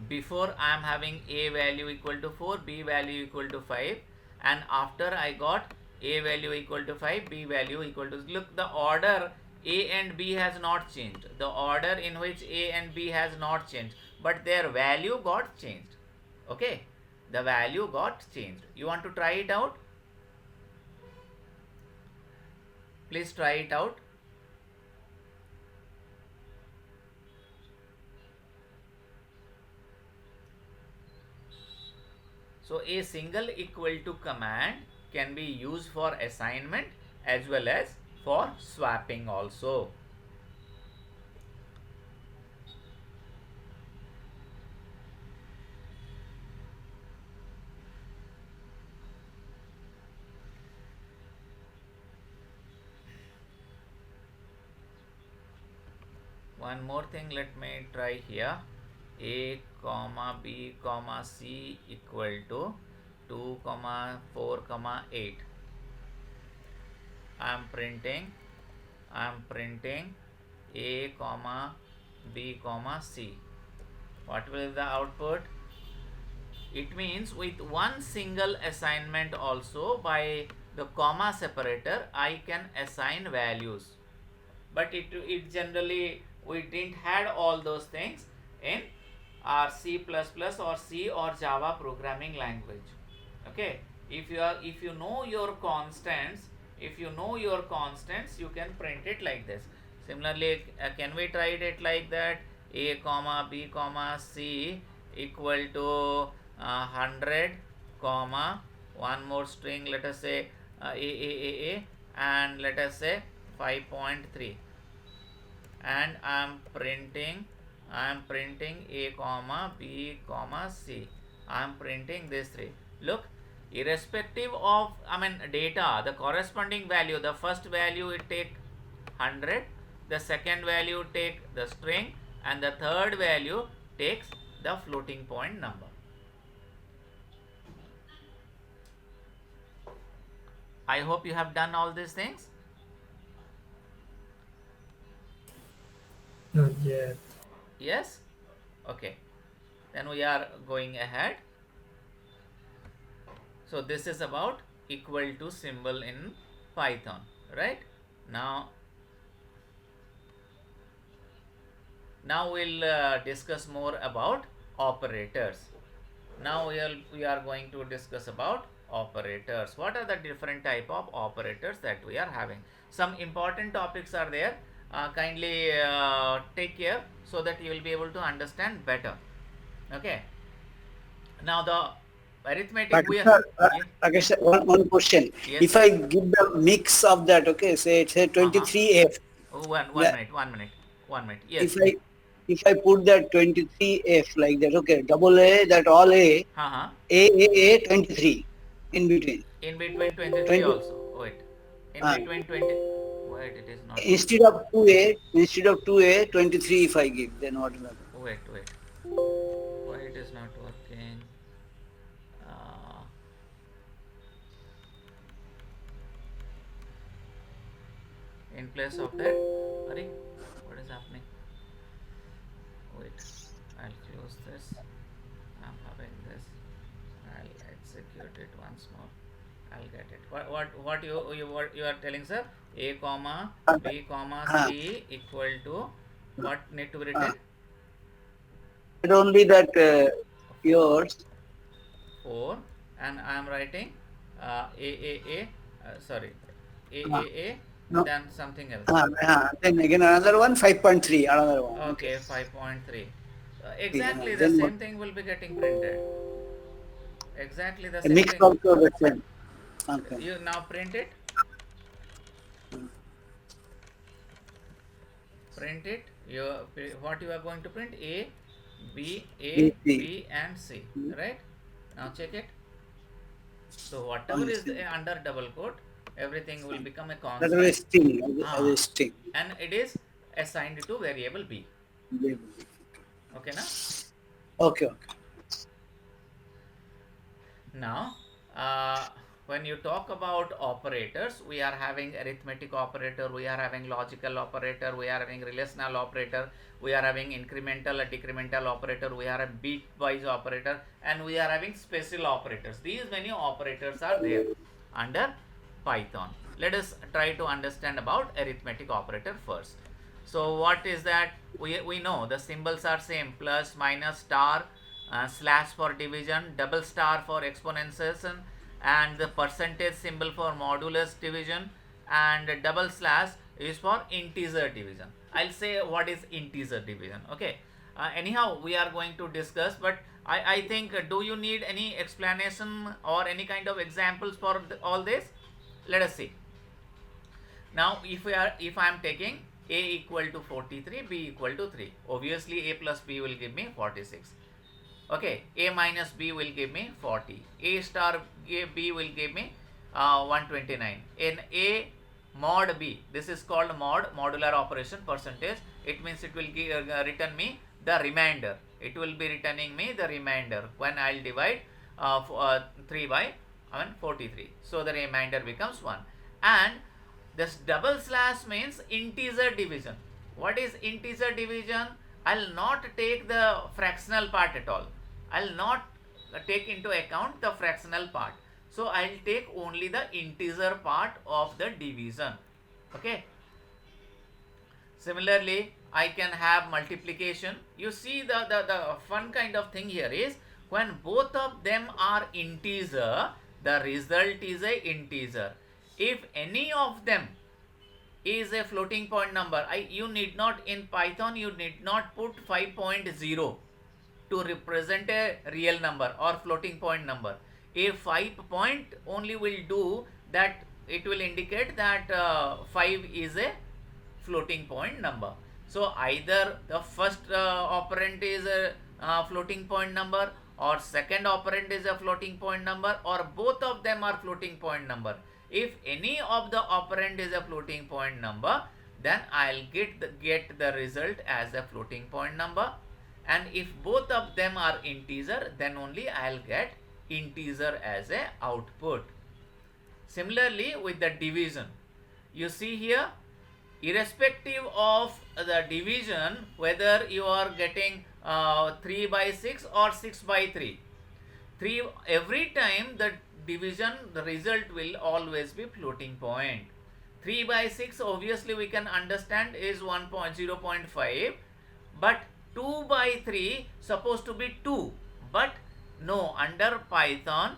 Before I am having a value equal to 4, b value equal to 5, and after I got a value equal to 5, b value equal to, look, the order a and b has not changed. The order in which a and b has not changed, but their value got changed. Okay, the value got changed. You want to try it out? Please try it out. So a single equal to command can be used for assignment as well as for swapping also. One more thing, let me try here. A comma b comma c equal to 2 comma 4 comma 8. I am printing a comma b comma c. What will be the output? It means with one single assignment also, by the comma separator I can assign values, but it generally we didn't had all those things in our C++ or C or Java programming language. Okay, if you know your constants, you can print it like this. Similarly, can we try it like that? A comma b comma c equal to 100 comma one more string, let us say a, and let us say 5.3, and I am printing a comma b comma c. I am printing this 3. Look, irrespective of data, the corresponding value, the first value it take 100, the second value take the string, and the third value takes the floating point number. I hope you have done all these things. Not yet. Yes? Okay. Then we are going ahead. So this is about equal to symbol in Python, right? Now we'll discuss more about operators. Now we are going to discuss about operators. What are the different type of operators that we are having? Some important topics are there. Kindly take care so that you will be able to understand better. Okay. Now the arithmetic we are. Rakesh sir, one question. Yes. If I give the mix of that, okay, say 23F. One minute. Yes. If I put that 23F like that, okay, double A, that all A, A 23 in between. In between 23 also. Wait. In between 20. Wait, it is not. Instead of 2A, 23 if I give, then what will happen? Wait. Why it is not working? In place of that, Hari, what is happening? Wait, I'll close this. I'm having this. I'll execute it once more. I'll get it. What you are telling, sir? A comma B comma Ah. C equal to what need to be written? It only that yours. 4, and I am writing sorry, Ah, A, no. then something else. Then again another one, 5.3, another one. Okay, 5.3. Exactly Yeah, the then same thing will be getting printed. Exactly the a same mix thing. also the same. Okay. You now print it. Print it. What you are going to print? A, B, BC. B, and C. Hmm. Right? Now check it. So whatever One is string. under double quote, everything will become a That was a constant. string, as Ah, a string. and it is assigned to variable B. Okay, now. Okay. Now, when you talk about operators, we are having arithmetic operator, we are having logical operator, we are having relational operator, we are having incremental or decremental operator, we are a bitwise operator, and we are having special operators. These many operators are there under Python. Let us try to understand about arithmetic operator first. So what is that? We know the symbols are same: plus, minus, star, slash for division, double star for exponentiation, and the percentage symbol for modulus division, and double slash is for integer division. I'll say what is integer division. Okay. Anyhow, we are going to discuss, but I think, do you need any explanation or any kind of examples for all this? Let us see. Now, if I am taking a equal to 43, b equal to 3, obviously a plus b will give me 46. Okay, a minus b will give me 40. A star b will give me 129. In a mod b, this is called modular operation percentage. It means it will return me the remainder. It will be returning me the remainder when I'll divide 3 by 43. So the remainder becomes 1. And this double slash means integer division. What is integer division? I'll not take the fractional part at all. I'll not take into account the fractional part. So I'll take only the integer part of the division. Okay. Similarly, I can have multiplication. You see, the fun kind of thing here is when both of them are integer, the result is a integer. If any of them is a floating point number, you need not, in Python, you need not put 5.0 to represent a real number or floating point number. A 5 point only will do that. It will indicate that 5 is a floating point number. So either the first operand is a floating point number, or second operand is a floating point number, or both of them are floating point number. If any of the operand is a floating point number, then I'll get the result as a floating point number. And if both of them are integer, then only I'll get integer as a output. Similarly, with the division, you see here, irrespective of the division, whether you are getting 3 by 6 or 6 by 3, every time the division, the result will always be floating point. 3 by 6 obviously we can understand is 0.5, but 2 by 3 supposed to be 2, but no, under Python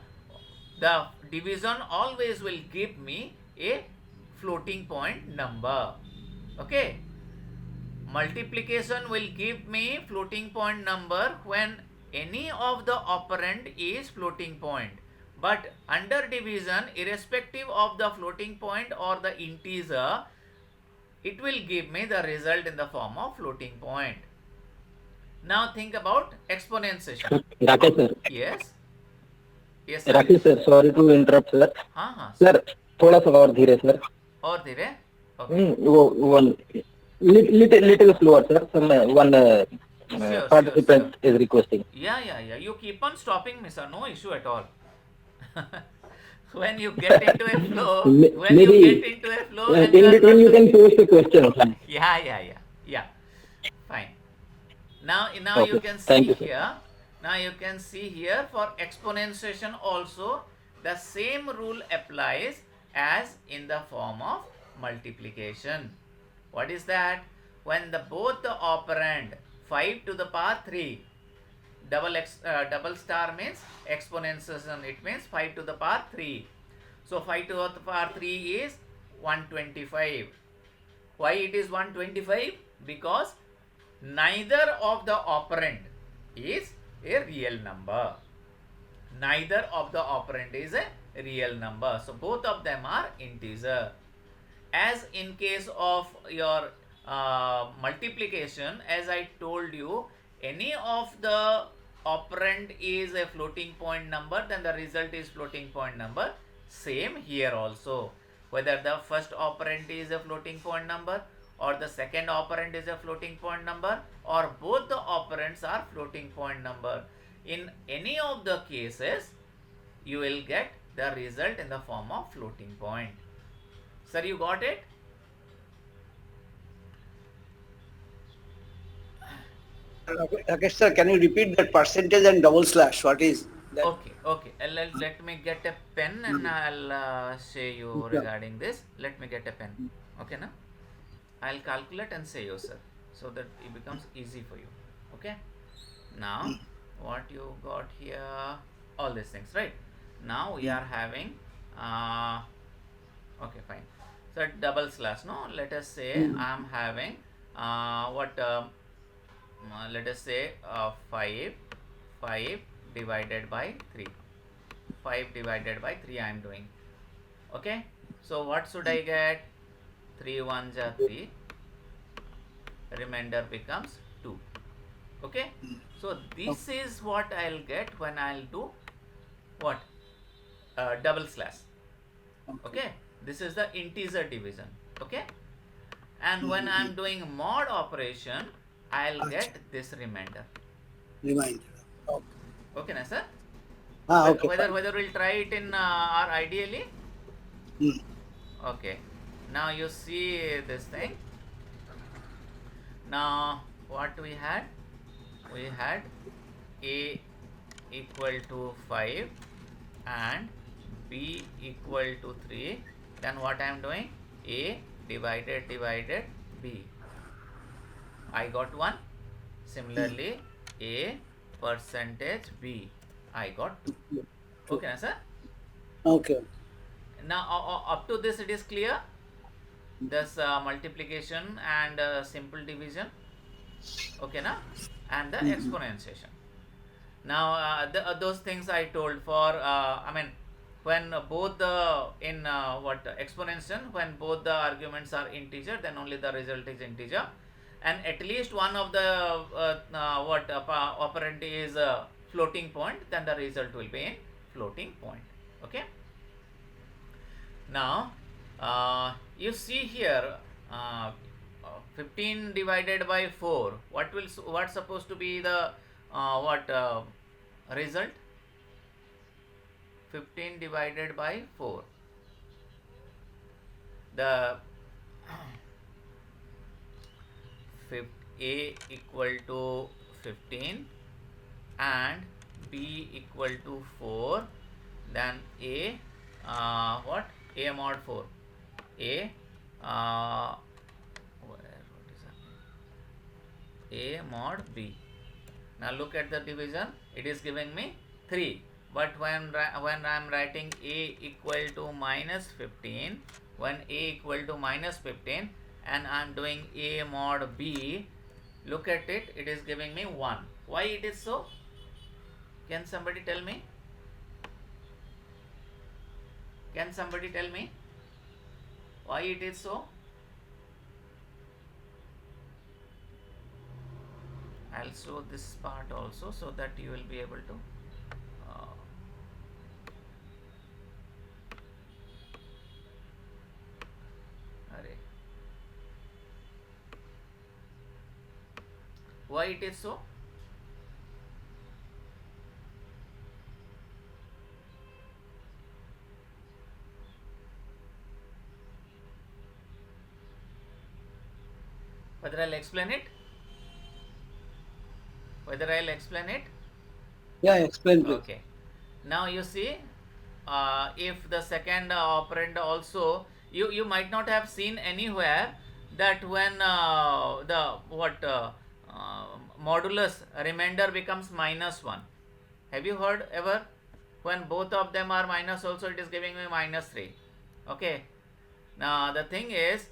the division always will give me a floating point number. Okay, multiplication will give me floating point number when any of the operand is floating point, but under division, irrespective of the floating point or the integer, it will give me the result in the form of floating point. Now think about exponentiation. Rakesh sir Yes. Yes, sir. Rakesh sir sorry to interrupt sir हाँ sir थोड़ा सा और धीरे sir और धीरे. Okay. वो one little slower sir some one Sure, participant sure. is requesting Yeah. You keep on stopping me, sir. No issue at all. When you get into a flow, and in you are between you can post a question. Yeah. Fine. Now Okay. you can see Thank you, sir. here. Now you can see here for exponentiation also the same rule applies as in the form of multiplication. What is that? When the both the operand 5 to the power 3, double star means exponentiation, it means 5 to the power 3. So 5 to the power 3 is 125. Why it is 125? Because neither of the operand is a real number. Neither of the operand is a real number. So both of them are integer. As in case of your multiplication, as I told you, any of the operand is a floating point number, then the result is floating point number. Same here also. Whether the first operand is a floating point number or the second operand is a floating point number or both the operands are floating point number. In any of the cases, you will get the result in the form of floating point. Sir, you got it? Rakesh sir, can you repeat that percentage and double slash? What is that? Okay. Let me get a pen and I'll say you Okay. regarding this. Let me get a pen. Okay, na? I'll calculate and say you, sir, so that it becomes easy for you. Okay. Now, what you got here? All these things, right? Now we are having. Okay, fine. So double slash. No, let us say I'm having let us say 5 divided by 3. 5 divided by 3 I am doing. Okay. So what should I get? 3 1s are 3. Remainder becomes 2. Okay. So this is what I'll get when I'll do what? Double slash. Okay. This is the integer division. Okay. And when I'm doing mod operation, I'll get this remainder. Reminder. Okay. Okay, na sir? Okay. Whether fine. we'll try it in or ideally. Hmm. Okay. Now you see this thing. Now what we had? We had A equal to 5 and B equal to 3. Then what I am doing? A divided B. I got 1. Similarly, A percentage B. I got 2. Okay, na, sir? Okay. Now, up to this, it is clear. This multiplication and simple division. Okay, na? And the exponentiation. Now, those things I told for, when both the exponentiation, when both the arguments are integer, then only the result is integer. And at least one of the operand is floating point, then the result will be in floating point. Okay. Now, you see here 15 divided by 4. What's supposed to be the result? 15 divided by 4. The A equal to 15 and B equal to 4, then A A mod 4. A what is that? A mod B. Now look at the division. It is giving me 3. But when I am writing A equal to minus 15, when A equal to minus 15 and I am doing A mod B, look at it, it is giving me 1. Why it is so? Can somebody tell me? Can somebody tell me why it is so? I'll show this part also so that you will be able to why it is so? Whether I'll explain it? Whether I'll explain it? Yeah, explain please. Okay. Now you see if the second operand also, you might not have seen anywhere that when the what modulus remainder becomes -1. Have you heard ever? When both of them are minus also, it is giving me -3. Okay. Now the thing is,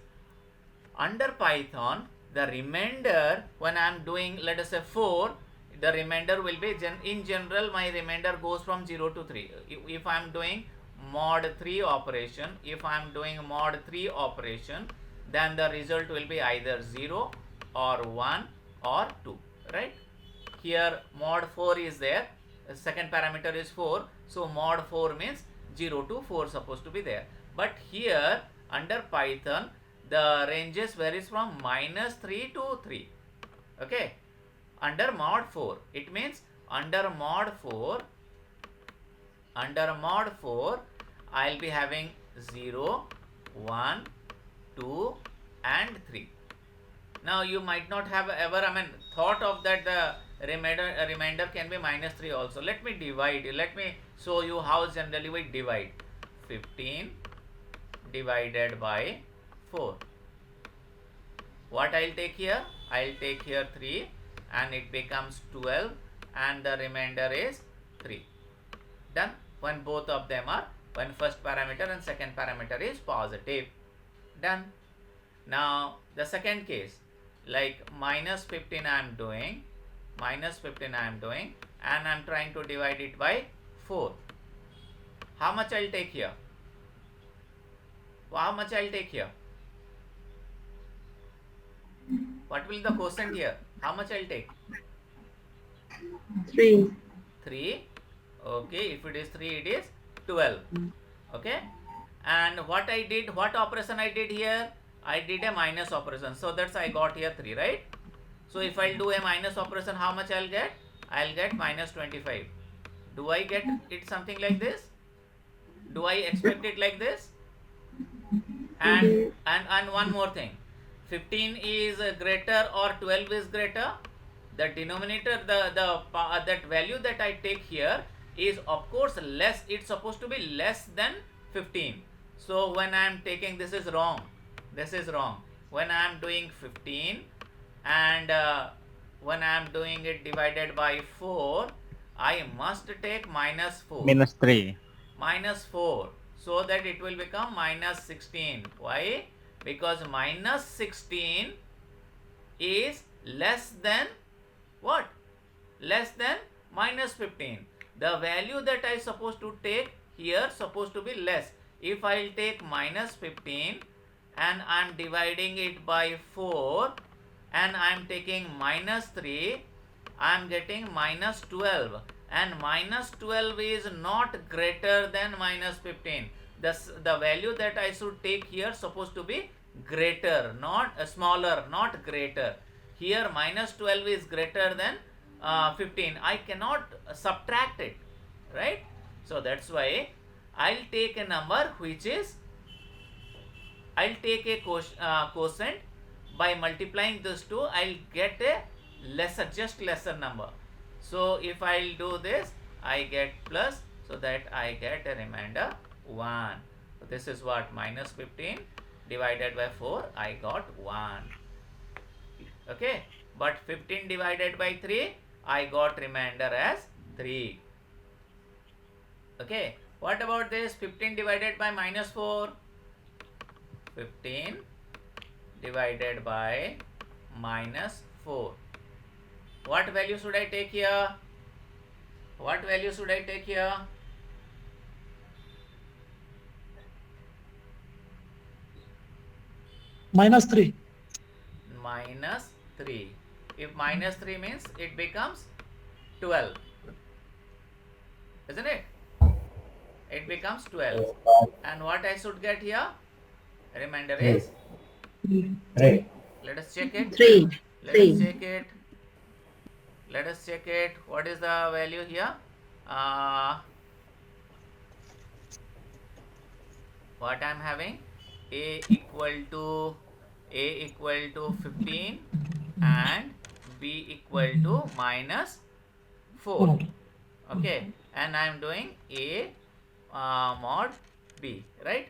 under Python, the remainder, when I am doing, let us say 4, the remainder will be, in general, my remainder goes from 0 to 3. If I am doing mod 3 operation, then the result will be either 0 or 1 or 2, right? Here mod 4 is there, second parameter is 4, so mod 4 means 0 to 4 supposed to be there. But here under Python, the ranges varies from -3 to 3. Okay, under mod 4, it means under mod 4, I'll be having 0, 1, 2 and 3. Now you might not have ever thought of that the remainder can be -3 also. Let me divide. Let me show you how generally we divide. 15 divided by 4. What I'll take here? I'll take here 3 and it becomes 12 and the remainder is 3. Done. When both of them are, when first parameter and second parameter is positive. Done. Now the second case, like -15 I am doing, and I am trying to divide it by 4. How much I'll take here? What will the quotient here? How much I'll take? 3. 3. Okay, if it is 3, it is 12. Okay, and what operation I did here? I did a minus operation, so that's I got here 3, right? So if I'll do a minus operation, how much I'll get? I'll get -25. Do I get it something like this? Do I expect it like this? And one more thing, 15 is greater or 12 is greater? The denominator, that value that I take here is of course less. It's supposed to be less than 15. So when I am taking, this is wrong. When I am doing 15 and when I am doing it divided by 4, I must take -4. -4, so that it will become -16. Why? Because -16 is less than what? Less than -15. The value that I supposed to take here supposed to be less. If I will take -15 and I am dividing it by 4 and I am taking -3, I am getting -12, and -12 is not greater than -15. The value that I should take here supposed to be greater, not smaller, not greater. Here -12 is greater than 15. I cannot subtract it, right? So that's why I'll take a number which is, I'll take a quotient. By multiplying this two, I'll get a lesser number. So if I'll do this, I get plus, so that I get a remainder 1. So this is what? -15 divided by 4, I got 1. Okay, but 15 divided by 3, I got remainder as 3. Okay, what about this 15 divided by -4? 15 divided by -4. What value should I take here? -3. -3. If -3 means it becomes 12, isn't it? It becomes 12. And what I should get here? Remainder is? Let us check it. 3. Let us check it. What is the value here? What I am having? A equal to 15 and B equal to -4. Okay, and I am doing A mod b, right?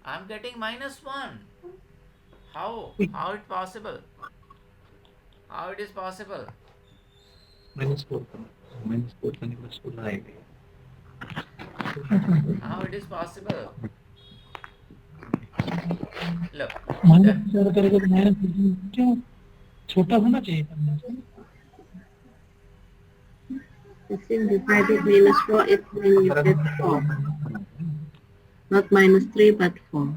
I'm getting -1. How it possible? How it is possible? -4 -4 आएगा. How it is possible? Look, minus 4 करेंगे तो minus क्यों छोटा होना चाहिए करना. 16 divided -4 is when you get 4. Not -3 but 4.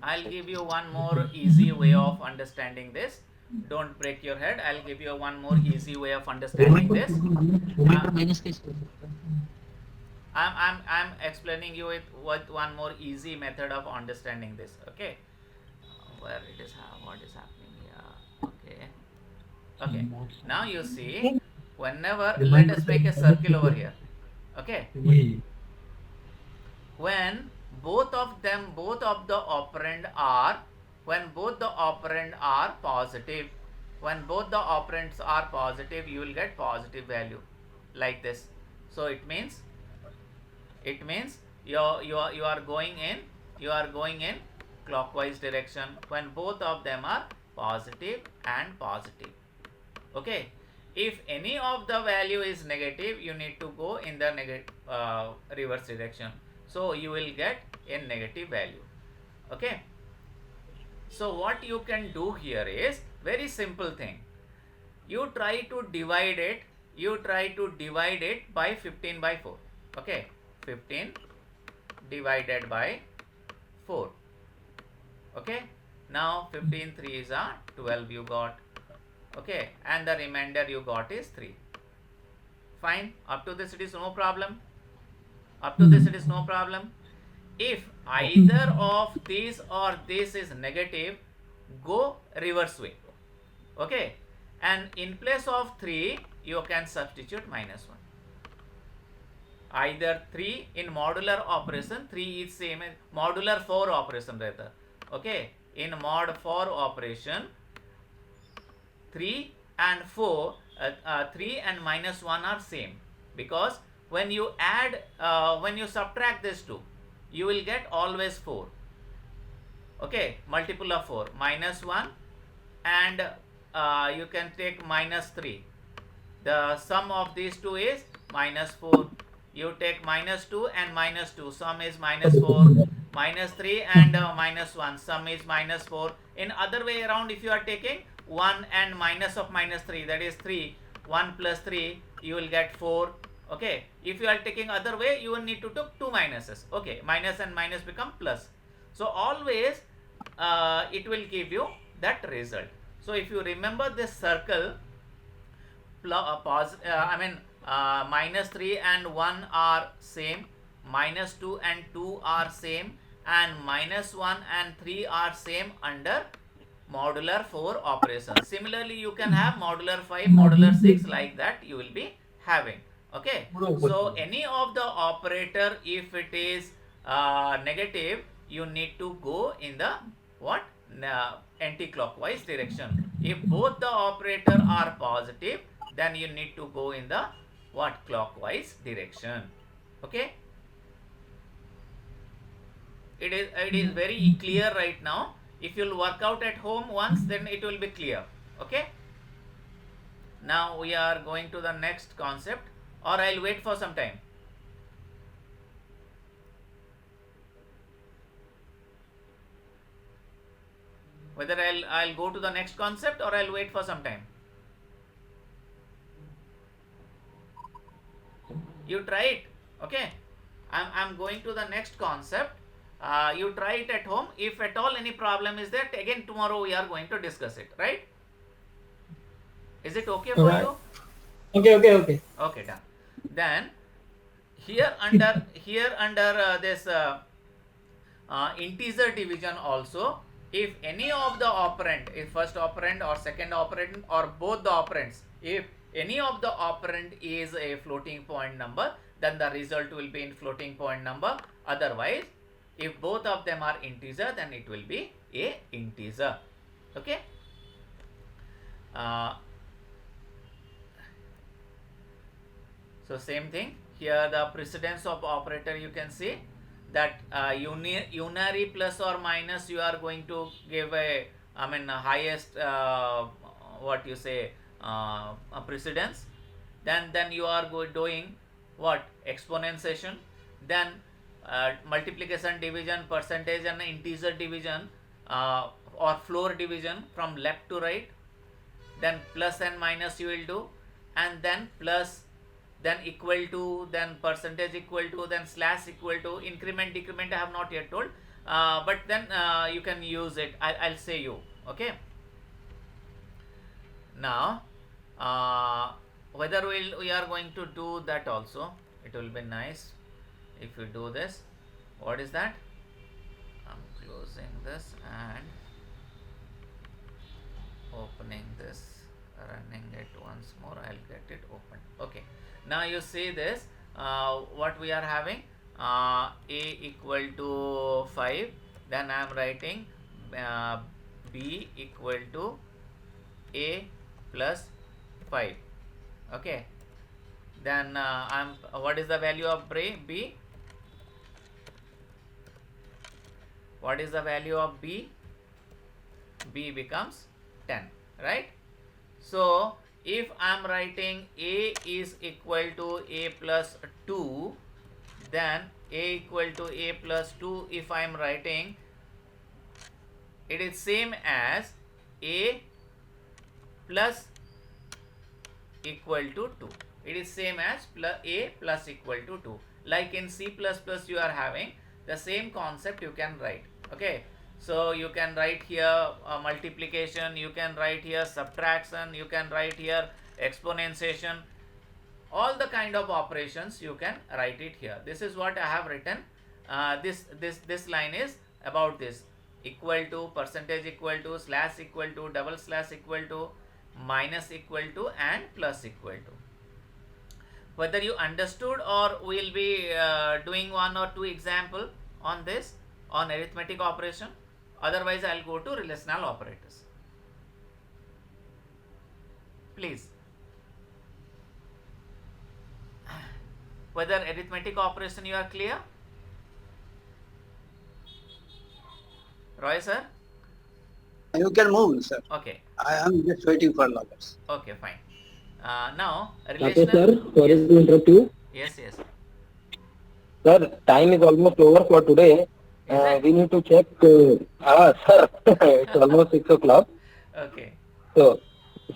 I'll give you one more easy way of understanding this. Don't break your head. I'll give you one more easy way of understanding this. I'm explaining you with one more easy method of understanding this. Okay, where it is, what is happening here? Okay. Now you see, whenever, let us make a circle over here. Okay. When both of the operand are, positive, when both the operands are positive, you will get positive value like this. So it means you are going in clockwise direction when both of them are positive and positive. Okay, if any of the value is negative, you need to go in the reverse direction, so you will get a negative value. Okay, so what you can do here is very simple thing. You try to divide it by 15 by 4. Okay, 15 divided by 4. Okay, now 15 3s are 12 you got. Okay, and the remainder you got is 3. Fine, up to this it is no problem. If either of these or this is negative, go reverse way. Okay, and in place of 3 you can substitute -1. Either 3 in modular operation, 3 is same as modular 4 operation rather. Okay, in mod 4 operation, 3 and 4, 3 and -1 are same, because when you add, when you subtract this 2, you will get always 4. Okay, multiple of 4, -1 and you can take -3. The sum of these two is -4. You take -2 and -2, sum is -4, -3 and -1, sum is -4. In other way around, if you are taking 1 and minus of -3, that is 3, 1 plus 3, you will get 4. Okay, if you are taking other way, you will need to take 2 minuses. Okay, minus and minus become plus. So always it will give you that result. So if you remember this circle, -3 and 1 are same, -2 and 2 are same, and -1 and 3 are same under modular 4 operation. Similarly, you can have modular 5, modular 6, like that you will be having. Okay, so any of the operator, if it is negative, you need to go in the what? Anti-clockwise direction. If both the operator are positive, then you need to go in the what? Clockwise direction. Okay, it is very clear right now. If you'll work out at home once, then it will be clear. Okay, now we are going to the next concept, or I'll wait for some time. Whether I'll go to the next concept or I'll wait for some time. You try it. Okay, I'm going to the next concept. You try it at home. If at all any problem is there, again tomorrow we are going to discuss it, right? Is it okay for you? Okay. Okay, done. Then here under this integer division also, if any of the operand, if first operand or second operand or both the operands, if any of the operand is a floating point number, then the result will be in floating point number. Otherwise, if both of them are integer, then it will be a integer. Okay. So same thing here the precedence of operator, you can see that unary plus or minus, you are going to give a, I mean, highest what you say, a precedence. Then you are doing what, exponentiation, then multiplication, division, percentage and integer division, or floor division from left to right, then plus and minus you will do, and then plus, then equal to, then percentage equal to, then slash equal to, increment, decrement I have not yet told, but then you can use it. I'll say you, okay. Now whether we are going to do that also, it will be nice if you do this. What is that? I'm closing this and opening this, running it once more. I'll get it open. Okay, now you see this, what we are having, a equal to 5, then I am writing b equal to a plus 5. Okay, then what is the value of b? What is the value of b? B becomes 10, right? So if I am writing a is equal to a plus 2, then a equal to a plus 2, if I am writing, it is same as a plus equal to 2. It is same as a plus equal to 2. Like in C++ you are having the same concept, you can write. Okay, so you can write here multiplication, you can write here subtraction, you can write here exponentiation, all the kind of operations you can write it here. This is what I have written. This line is about this: equal to, percentage equal to, slash equal to, double slash equal to, minus equal to, and plus equal to. Whether you understood, or we'll be doing 1 or 2 example on this, on arithmetic operation. Otherwise I'll go to relational operators. Please. Whether arithmetic operation you are clear? Roy sir? You can move, sir. Okay. I am just waiting for loggers. Okay, fine. Now, Okay, sir. Sorry to interrupt you. Yes, yes. Sir, time is almost over for today. We need to check. Sir, it's almost 6 o'clock. Okay. So,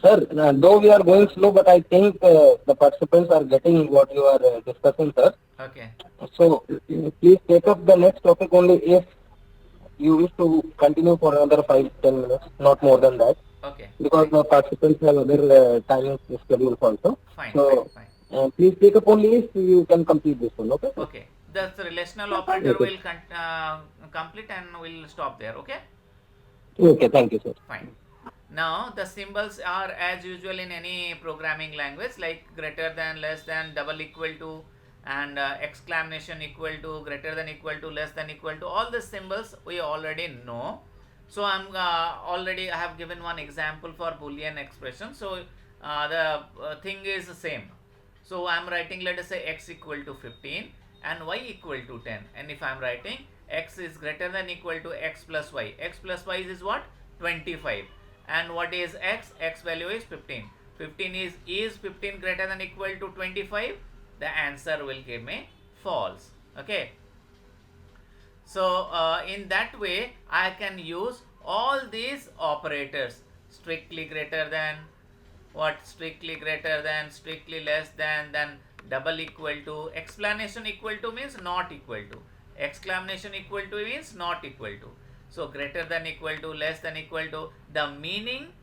sir, though we are going slow, but I think the participants are getting what you are discussing, sir. Okay. So, please take up the next topic only if you wish to continue for another 5-10 minutes, not more than that. Okay. Because the participants have other timing schedules also. Fine. So, fine. Please take up only if you can complete this one, okay? Okay. The relational operator Okay. will complete and we'll stop there. Okay. Okay, thank you, sir. Fine. Now the symbols are as usual in any programming language, like greater than, less than, double equal to, and exclamation equal to, greater than equal to, less than equal to. All the symbols we already know. So I have given one example for Boolean expression. So the thing is the same. So I am writing, let us say, x equal to 15 and y equal to 10. And if I am writing x is greater than equal to x plus y. X plus y is what? 25. And what is x? X value is 15. 15 is 15 greater than equal to 25? The answer will give me false. Okay. So in that way I can use all these operators: strictly greater than, what, strictly greater than, strictly less than, then double equal to. Explanation equal to means not equal to. Exclamation equal to means not equal to. So greater than equal to, less than equal to, the meaning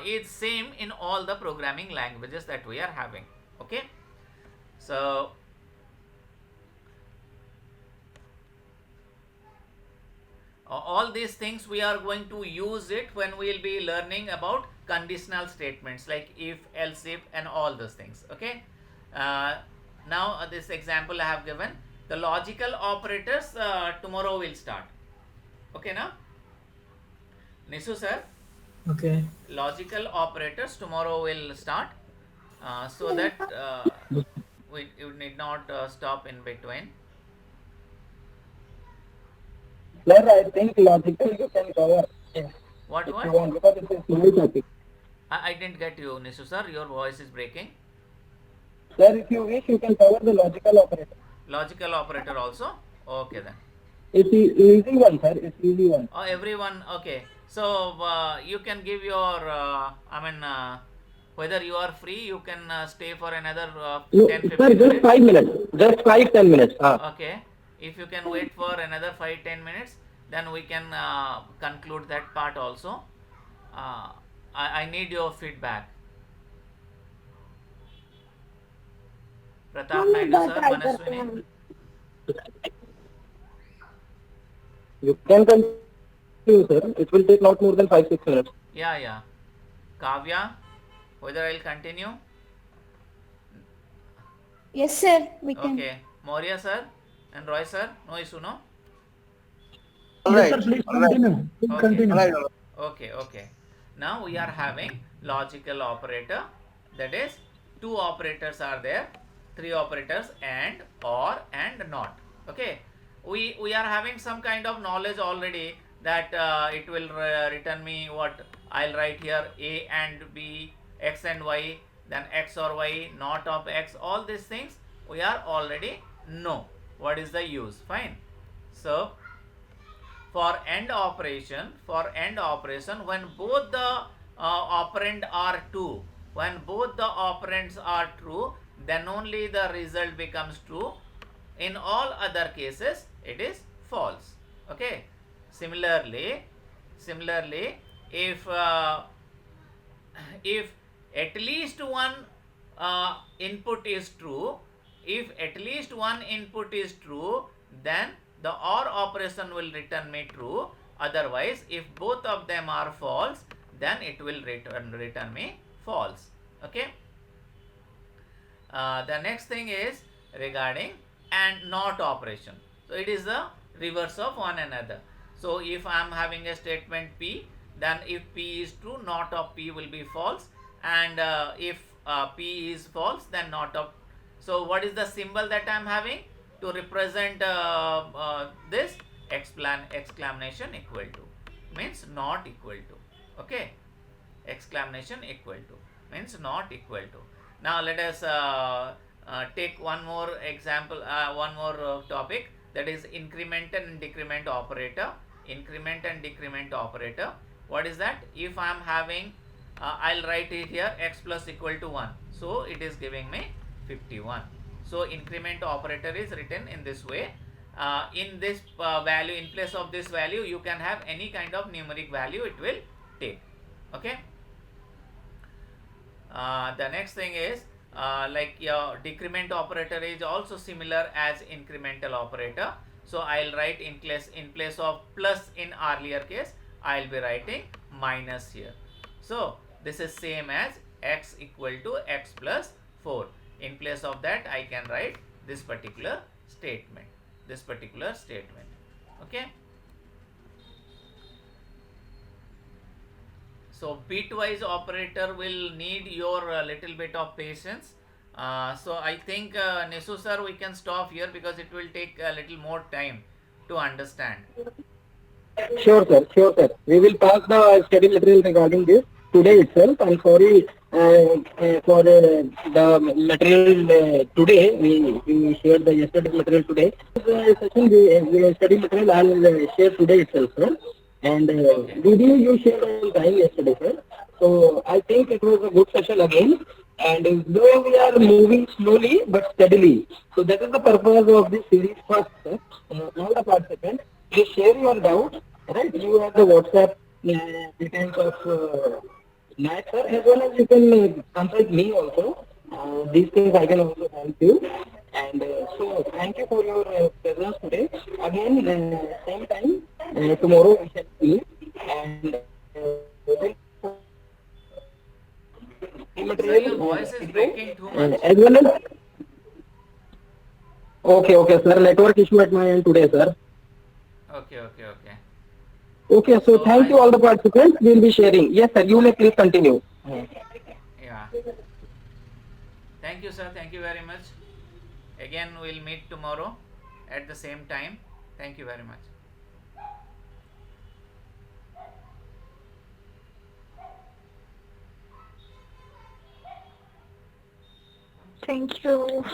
is same in all the programming languages that we are having. Okay. So all these things we are going to use it when we will be learning about conditional statements like if, else if, and all those things. Okay. Now this example I have given. The logical operators tomorrow will start. Okay, now Nisu sir, Okay. logical operators tomorrow will start, so that you need not stop in between. Sir, I think logical you can cover. Yes, What if what? you want, because it's a small topic. I didn't get you, Nisu sir. Your voice is breaking. Sir, if you wish, you can cover the logical operator. Logical operator also. Okay then. It's easy one, sir. It's easy one. Oh, everyone. Okay. So you can give your. Whether you are free, you can stay for another No, 10 sir, 15 just minutes. 5 minutes. Just 5-10 minutes. Okay. If you can wait for another 5-10 minutes, then we can conclude that part also. I need your feedback. Pratap Naidu sir, Manaswini. You can continue, sir. It will take not more than 5-6 minutes. Yeah. Kavya, whether I'll continue? Yes, sir. We can. Okay. Maurya sir and Roy sir, no issue, no? All Yes, right. sir, please All right. continue. Please Okay. continue. All right. All right. Okay. Now we are having logical operator, that is two operators are there, three operators, and, or, and not. Okay, we are having some kind of knowledge already that it will return me what I'll write here, a and b, x and y, then x or y, not of x, all these things we are already know what is the use. Fine. So for AND operation, when both the operand are true, when both the operands are true, then only the result becomes true. In all other cases, it is false. Okay. Similarly, if at least one input is true, then the OR operation will return me true. Otherwise, if both of them are false, then it will return me false. Okay. The next thing is regarding AND NOT operation. So it is the reverse of one another. So if I am having a statement P, then if P is true, NOT of P will be false, and if P is false, then NOT of. So what is the symbol that I am having to represent this? Exclamation equal to means not equal to. Okay, exclamation equal to means not equal to. Now let us take one more example, one more topic, that is increment and decrement operator. What is that? If I am having, I'll write it here, x plus equal to 1. So it is giving me 51. So increment operator is written in this way. In this value, in place of this value, you can have any kind of numeric value it will take. Okay. The next thing is like your decrement operator is also similar as incremental operator. So I'll write in place of plus in earlier case, I'll be writing minus here. So this is same as x equal to x plus 4. In place of that, I can write this particular statement. Okay. So bitwise operator will need your little bit of patience. So I think Nisu sir, we can stop here because it will take a little more time to understand. Sure, sir. We will pass the study material regarding this today itself. I'm sorry for the material today. We shared the yesterday material today. This session, the study material I'll share today itself, sir. And video you shared on time yesterday, sir. So I think it was a good session again. And though we are moving slowly but steadily, so that is the purpose of this series first, sir. All the participants, please share your doubts, right? You have the WhatsApp details of Nat, sir, as well as you can consult me also. These things I can also help you. And so thank you for your presence today. Again, same time, tomorrow we shall see. And Sir, your voice is breaking too much. as well as okay, sir. Network issue at my end today, sir. Okay. Okay, so thank you all the participants. We'll be sharing. Yes, sir. You may please continue. Yeah. Thank you, sir. Thank you very much. Again, we'll meet tomorrow at the same time. Thank you very much. Thank you.